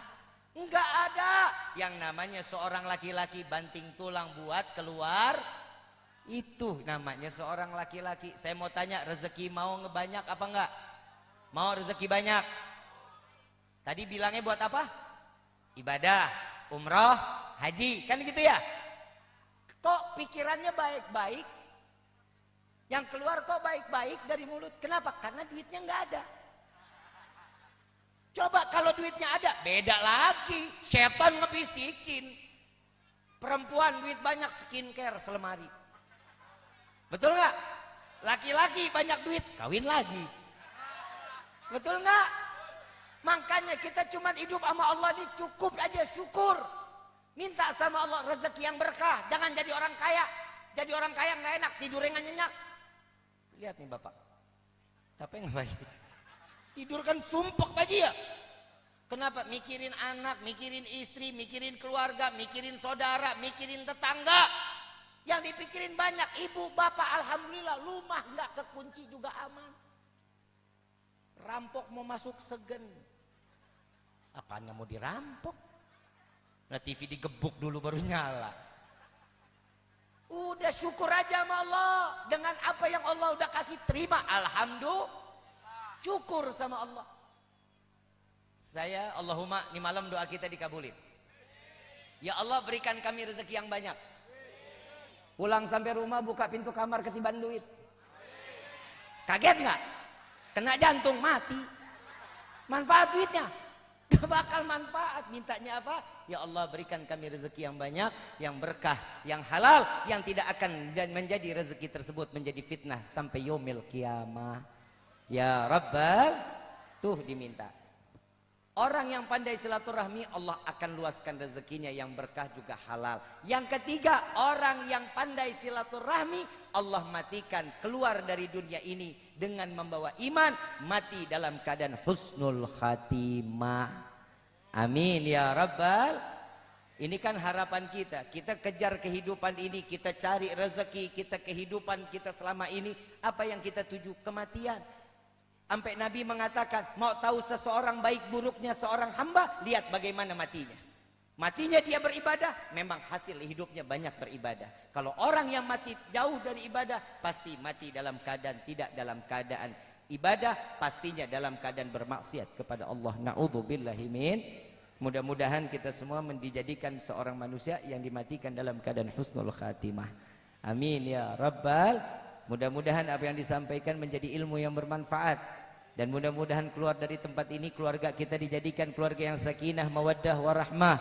Nggak ada. Yang namanya seorang laki-laki banting tulang buat keluar. Itu namanya seorang laki-laki. Saya mau tanya, rezeki mau ngebanyak apa enggak? Mau rezeki banyak? Tadi bilangnya buat apa? Ibadah, umroh, haji, kan gitu ya? Kok pikirannya baik-baik? Yang keluar kok baik-baik dari mulut? Kenapa? Karena duitnya nggak ada. Coba kalau duitnya ada, beda lagi. Setan ngebisikin. Perempuan duit banyak, skincare selemari. Betul nggak? Laki-laki banyak duit, kawin lagi. Betul nggak? Makanya kita cuma hidup sama Allah ini cukup aja, syukur. Minta sama Allah rezeki yang berkah. Jangan jadi orang kaya. Jadi orang kaya nggak enak, tidurnya nggak nyenyak. Lihat nih Bapak. Capek nggak Baji? Tidur kan sumpek Baji ya. Kenapa? Mikirin anak, mikirin istri, mikirin keluarga, mikirin saudara, mikirin tetangga. Yang dipikirin banyak. Ibu, bapak, alhamdulillah rumah nggak kekunci juga aman. Rampok mau masuk segen. Apanya mau dirampok? Nah TV digebuk dulu baru nyala. Udah syukur aja sama Allah. Dengan apa yang Allah udah kasih terima. Alhamdulillah. Syukur sama Allah. Saya Allahumma, ini malam doa kita dikabulin. Ya Allah berikan kami rezeki yang banyak. Pulang sampai rumah buka pintu kamar ketiban duit. Kaget nggak? Kena jantung mati. Manfaat duitnya? Gak bakal manfaat. Mintanya apa? Ya Allah berikan kami rezeki yang banyak, yang berkah, yang halal, yang tidak akan menjadi rezeki tersebut menjadi fitnah sampai yaumil qiyamah. Ya Rabbal, tuh diminta. Orang yang pandai silaturahmi, Allah akan luaskan rezekinya yang berkah juga halal. Yang ketiga, orang yang pandai silaturahmi, Allah matikan keluar dari dunia ini dengan membawa iman, mati dalam keadaan husnul khatimah. Amin ya Rabbal. Ini kan harapan kita. Kita kejar kehidupan ini, kita cari rezeki, kita kehidupan kita selama ini. Apa yang kita tuju? Kematian. Sampai Nabi mengatakan, mau tahu seseorang baik buruknya seorang hamba, lihat bagaimana matinya. Matinya dia beribadah, memang hasil hidupnya banyak beribadah. Kalau orang yang mati jauh dari ibadah, pasti mati dalam keadaan tidak dalam keadaan ibadah, pastinya dalam keadaan bermaksiat kepada Allah. Na'udzubillahi min. Mudah-mudahan kita semua dijadikan seorang manusia yang dimatikan dalam keadaan husnul khatimah. Amin ya Rabbal. Mudah-mudahan apa yang disampaikan menjadi ilmu yang bermanfaat. Dan mudah-mudahan keluar dari tempat ini keluarga kita dijadikan keluarga yang sakinah, mawaddah, warahmah.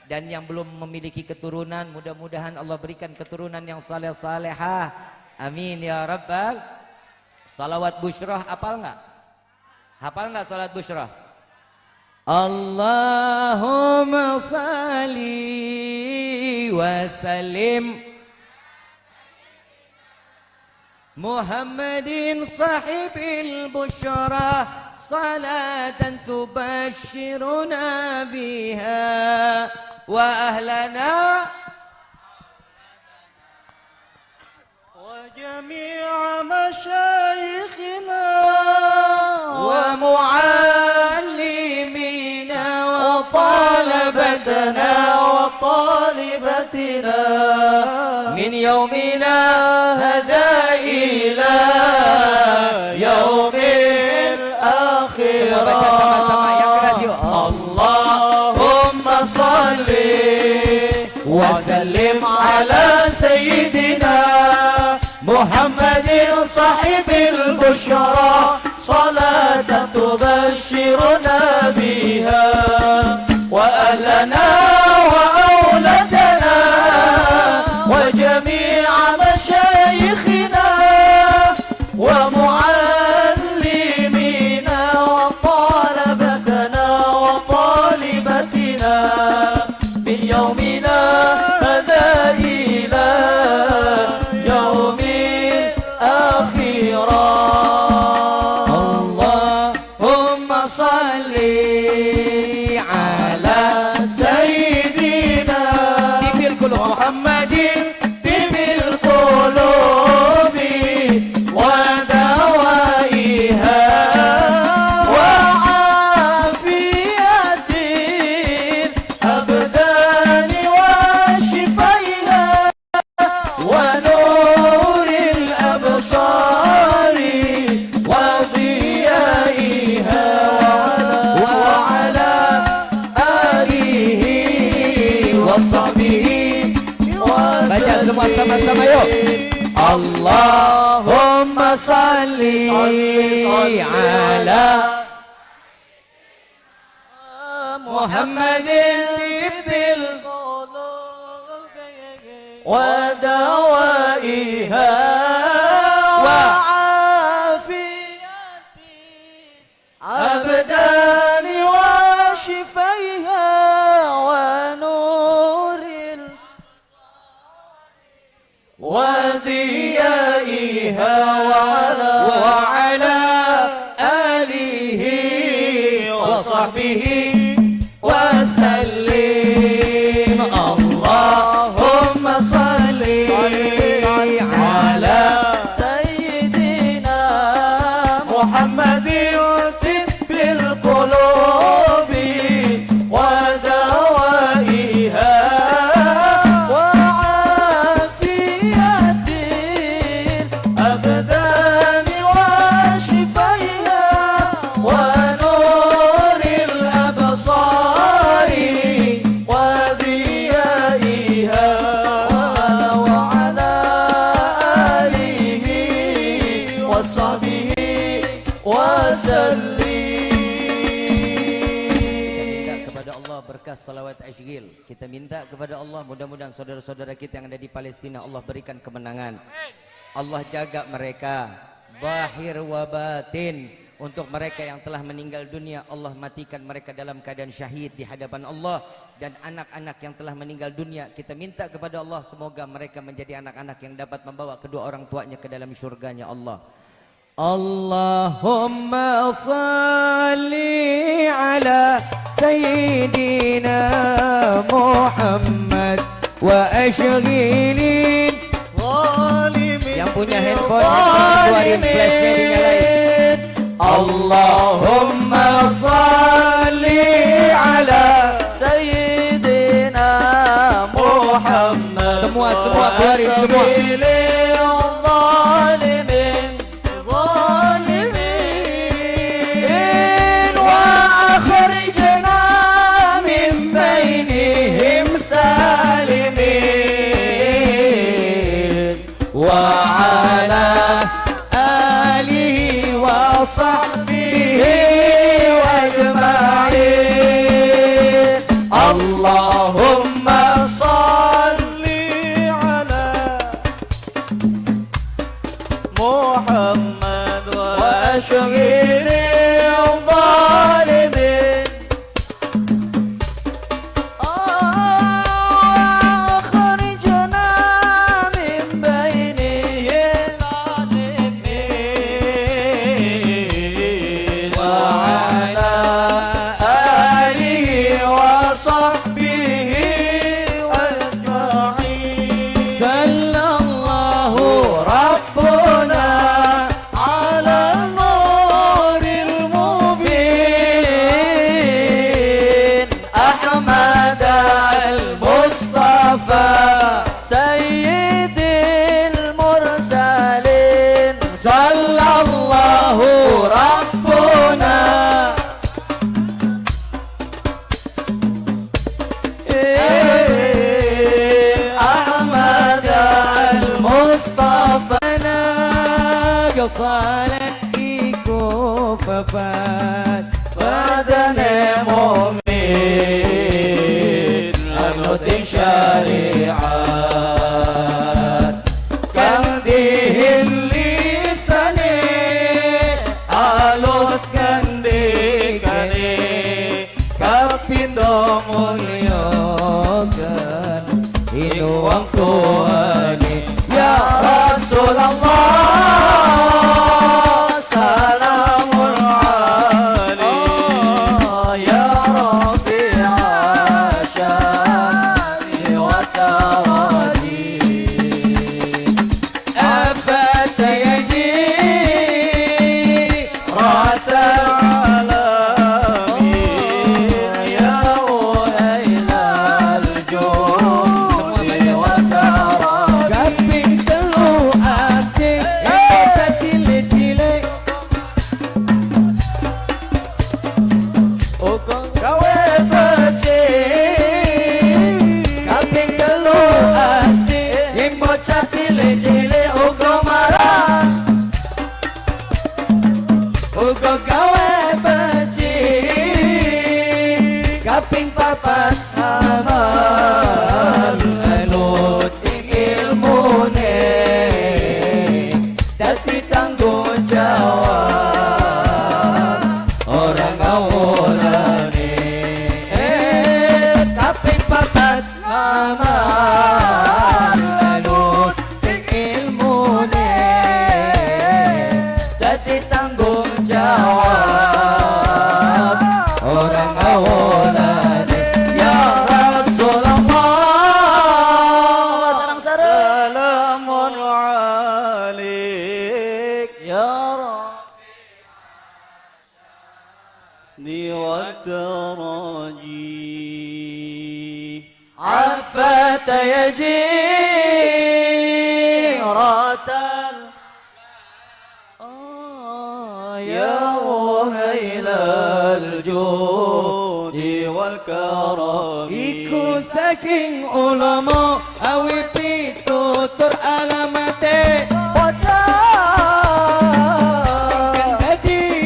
Dan yang belum memiliki keturunan, mudah-mudahan Allah berikan keturunan yang saleh-salehah. Amin ya Rabbal. Salawat busyrah hafal nggak? Hafal nggak salat busyrah? Allahumma salli wa sallim Muhammadin sahibil busyra salatan tubashiruna biha wa ahlana wa jami'a masyayikhina wa muallimina wa talabatana wa talibatina min yaumina hada ila yaumil akhir. Semua baca sama-sama yang keras yuk. Allahumma salli wa sallim ala sayyidina Muhammadin sahibil busyra salatan tubashiruna biha wa ahlana wa auladana wa jami'a masyayikhina wa muallimina wa talabatana wa talibatina min yaumina hadha ila yaumil akhirah. Allahumma salli ala sayyidina tibil qulub Muhammadin tibil qulubi wa dawaiha wa afiyatin abdani wa shifaiha wa nuril absari wa diyaiha wa ala alihi wa sahbihi. Baca semua sama-sama yuk. Allahumma salli ala Muhammadin tibil wa dawaiha wa afiyati abdani wa shifaiha wa nuril wa diyaiha wa ala alihi wa sahbihi wa sallim. Allahumma salli ala sayyidina Muhammadin tibbil qulubi wa dawaiha wa afiyatin abdani wa shifaiha wa nuril absari wa diyaiha wa ala alihi wa sahbihi وسلم. Allah berkah salawat asygil. Kita minta kepada Allah mudah-mudahan saudara-saudara kita yang ada di Palestina Allah berikan kemenangan. Allah jaga mereka zahir wa batin. Untuk mereka yang telah meninggal dunia Allah matikan mereka dalam keadaan syahid di hadapan Allah. Dan anak-anak yang telah meninggal dunia kita minta kepada Allah semoga mereka menjadi anak-anak yang dapat membawa kedua orang tuanya ke dalam syurganya Allah. Allahumma salli ala Sayyidina Muhammad wa ashghilin zalimin. Yang punya handphone keluarin flashnya dinyalain. Allahumma salli ala Sayyidina Muhammad. Semua keluarin semua. Allahumma salli ala Muhammad wa ashghilil zalimin. Akhrijna min bainihim zalimin wa ala alihi wa sahbihi ajma'in. Sallallahu rabbuna ala nuril mubin Ahmad al-Mustafa sayyidil mursalin. Sallallahu rabbuna Ahmad al-Mustafa Salat iko papat badane mu'min anuting syariat kang dihilisane alus kandikane kapindo mulyakan inuang tuane ya Rasulullah. Salamun alaik ya Rabi'a syani wa tawadi afat yaji ratal alamin ya uhailal judi wa tawadi. Kaping telu asik kita cilik-cilik Gawe becik kaping telu asik ing bocah cilik-cilik uga marah uga gawe becik kaping papat amal alut ing ilmune dadi tanggung jawab orang ngawurane kaping papat amal alut ing ilmune dadi tanggung jawab orang ngawurane ya Rasulullah. Salamun alaik ya Rabbi wa taraji عفت يجيرة يا وهيل الجود والكرم. iku saking ulama awi pitutur alamate bocah kang dadi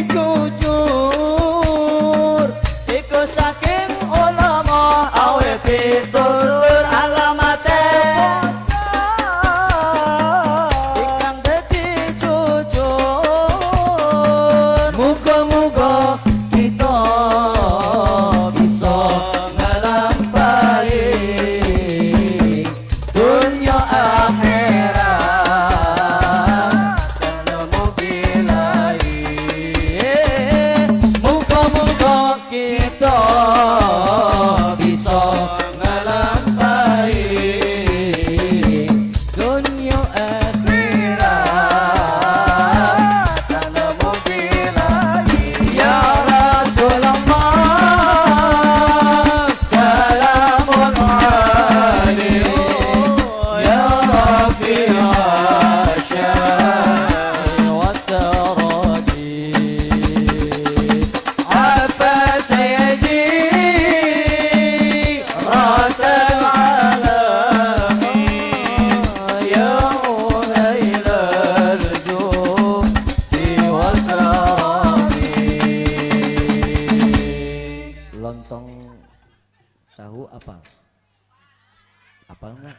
Hafal nggak?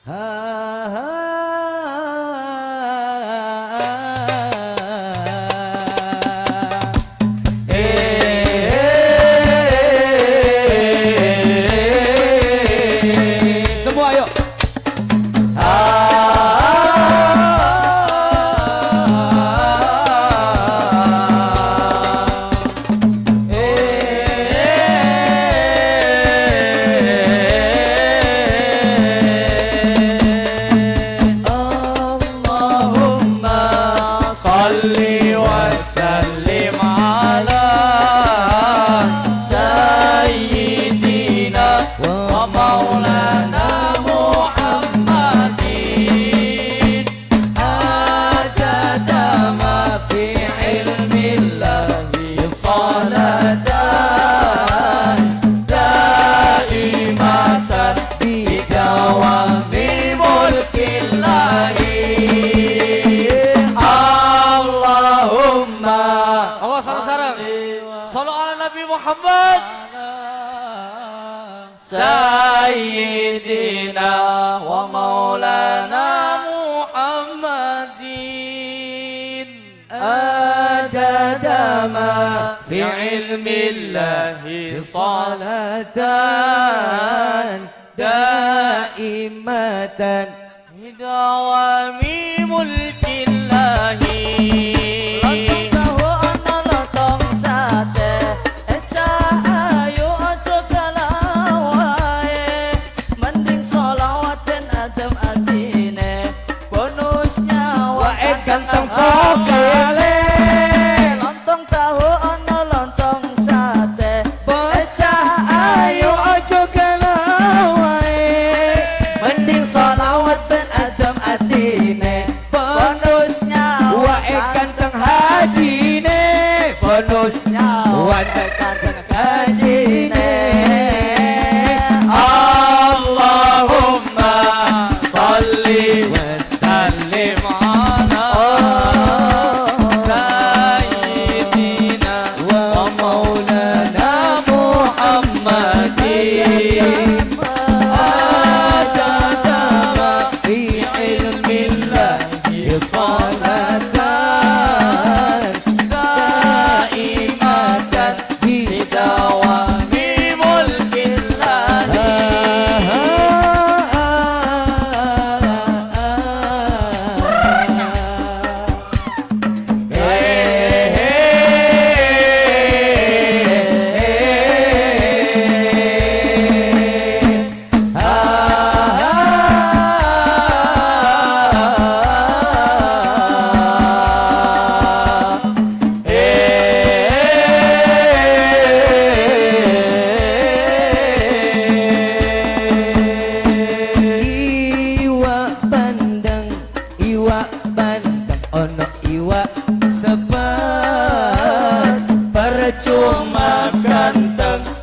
Ha ha. Semua ayo. Muhammad Sayyidina wa maulana Muhammadin adada ma fi ilmillahi salatan daimatan bidawami mulkillahi. Ganteng vokale lontong tahu ono lontong sate bocah ayo ojo galau wae mending sholawat ben adem atine bonusnya wae ganteng hajine bonusnya wae ganteng hajine. Allahumma sholli wa sallim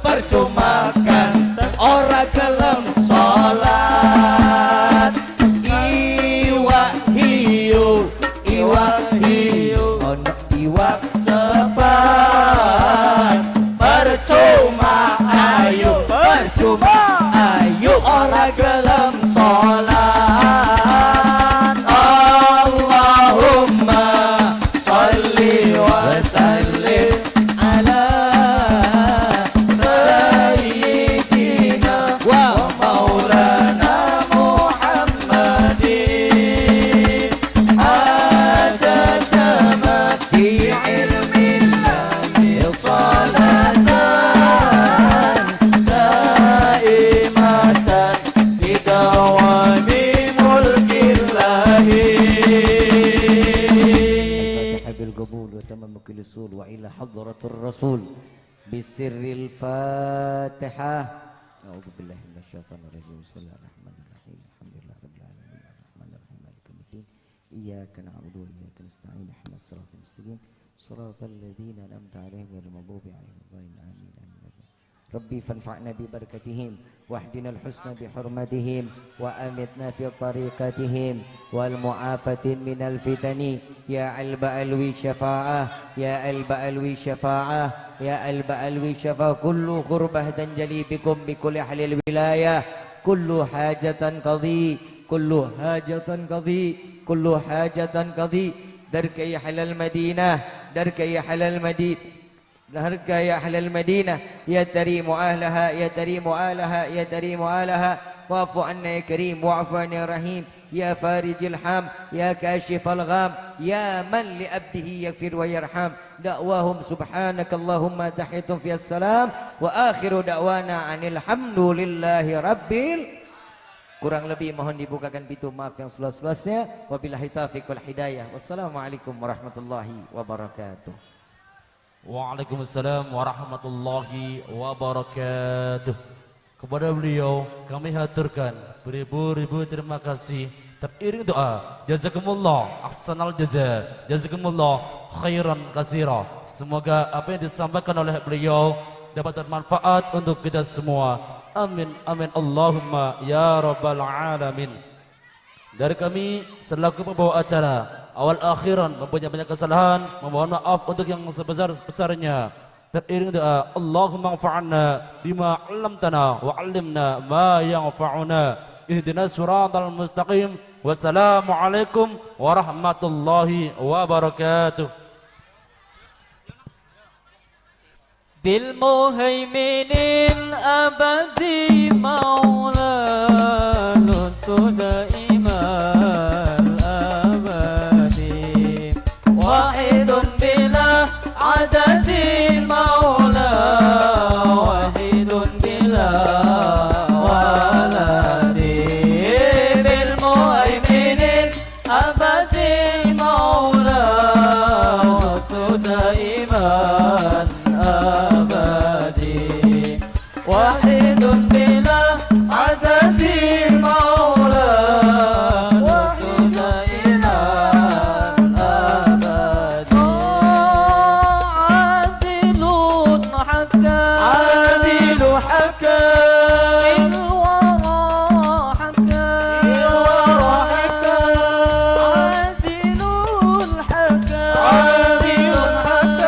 percuma ganteng ora gelem salat iwak hiu ono iwak sepat percuma ayu ora gelem salat. Allahumma sholli wa sallim ala sayyidina wa maulana Muhammadin adada ma fi ilmillahi salatan daimatan bidawami mulkillahi. بالقبول وتمام كل السول وإلى حضرة الرسول بسر الفاتحة. أعوذ بالله من الشيطان الرجيم. بسم الله الرحمن الرحيم. الحمد لله رب العالمين الرحمن الرحيم مالك يوم الدين إياك نعبد وإياك نستعين اهدنا الصراط المستقيم صراط الذين أنعمت عليهم غير المغضوب عليهم ولا الضالين آمين. ربي فانفعنا ببركتهم واهدنا الحسن بحرمتهم وأمتنا في طريقتهم والمعافاة من الفتن يا ألب ألوي شفاعة يا ألب ألوي شفاعة يا ألب ألوي شفاعة. كل قربة تنجلي بكم بكل أهل الولاية kullu hajatan qadhi, kullu hajatan qadhi, kullu hajatan qadhi. Darka ya halal Madinah, darka ya halal Madinah. Harga ya ahlal Madinah, ya tarimu ahlaha, ya tarimu alaha, ya tarimu alaha. Wa'fu anna ya karim, wa'fu anna ya rahim, ya farijil ham, ya kashifal gham, ya man li abdihi yaghfir wa yarham. Da'wahum subhanakallahumma tahiyatum fi assalam, wa akhiru da'wana anil hamdulillahi rabbil. Kurang lebih mohon dibukakan pintu maaf yang seluas-luasnya. Wabillahi taufiq wal hidayah. Wassalamualaikum warahmatullahi wabarakatuh. Waalaikumsalam warahmatullahi wabarakatuh. Kepada beliau kami haturkan beribu-ribu terima kasih. Teriring doa, jazakumullah ahsanal jaza, jazakumullah khairan katsira. Semoga apa yang disampaikan oleh beliau dapat bermanfaat untuk kita semua. Amin amin Allahumma ya rabbal alamin. Dari kami selaku pembawa acara awal akhiran mempunyai banyak kesalahan, memohon maaf untuk yang sebesar-besarnya. Teriring doa, Allahumma anfa'na bima 'allamtana wa 'allimna ma yanfa'una. Ihdinas siratal mustaqim. Wassalamualaikum warahmatullahi wabarakatuh. Bil muhaiminil abadi maula lutfu daiman abadi wahidun bila adadin maula wahidun bila waladi bil muhaiminil abadi maula lutfu daiman abadi wahidun bila adadi maula wahidun ilah abadi adilun hakam adilu hakam ilwara hakam ilwara hakam adilun hakam adilun hakam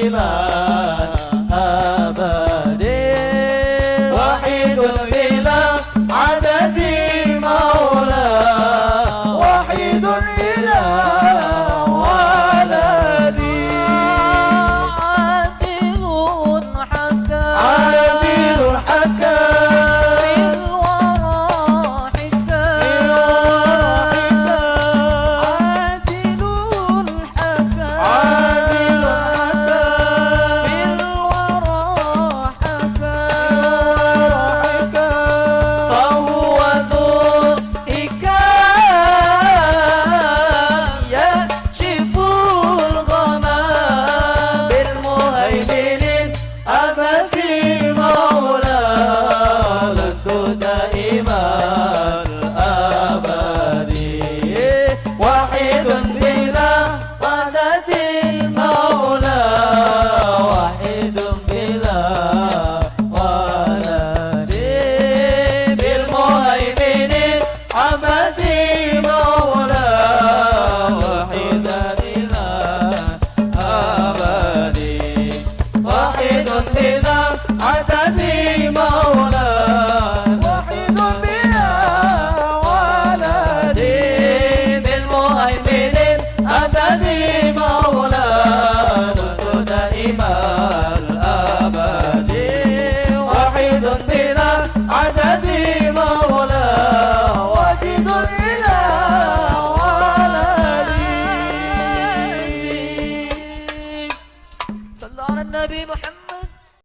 Iman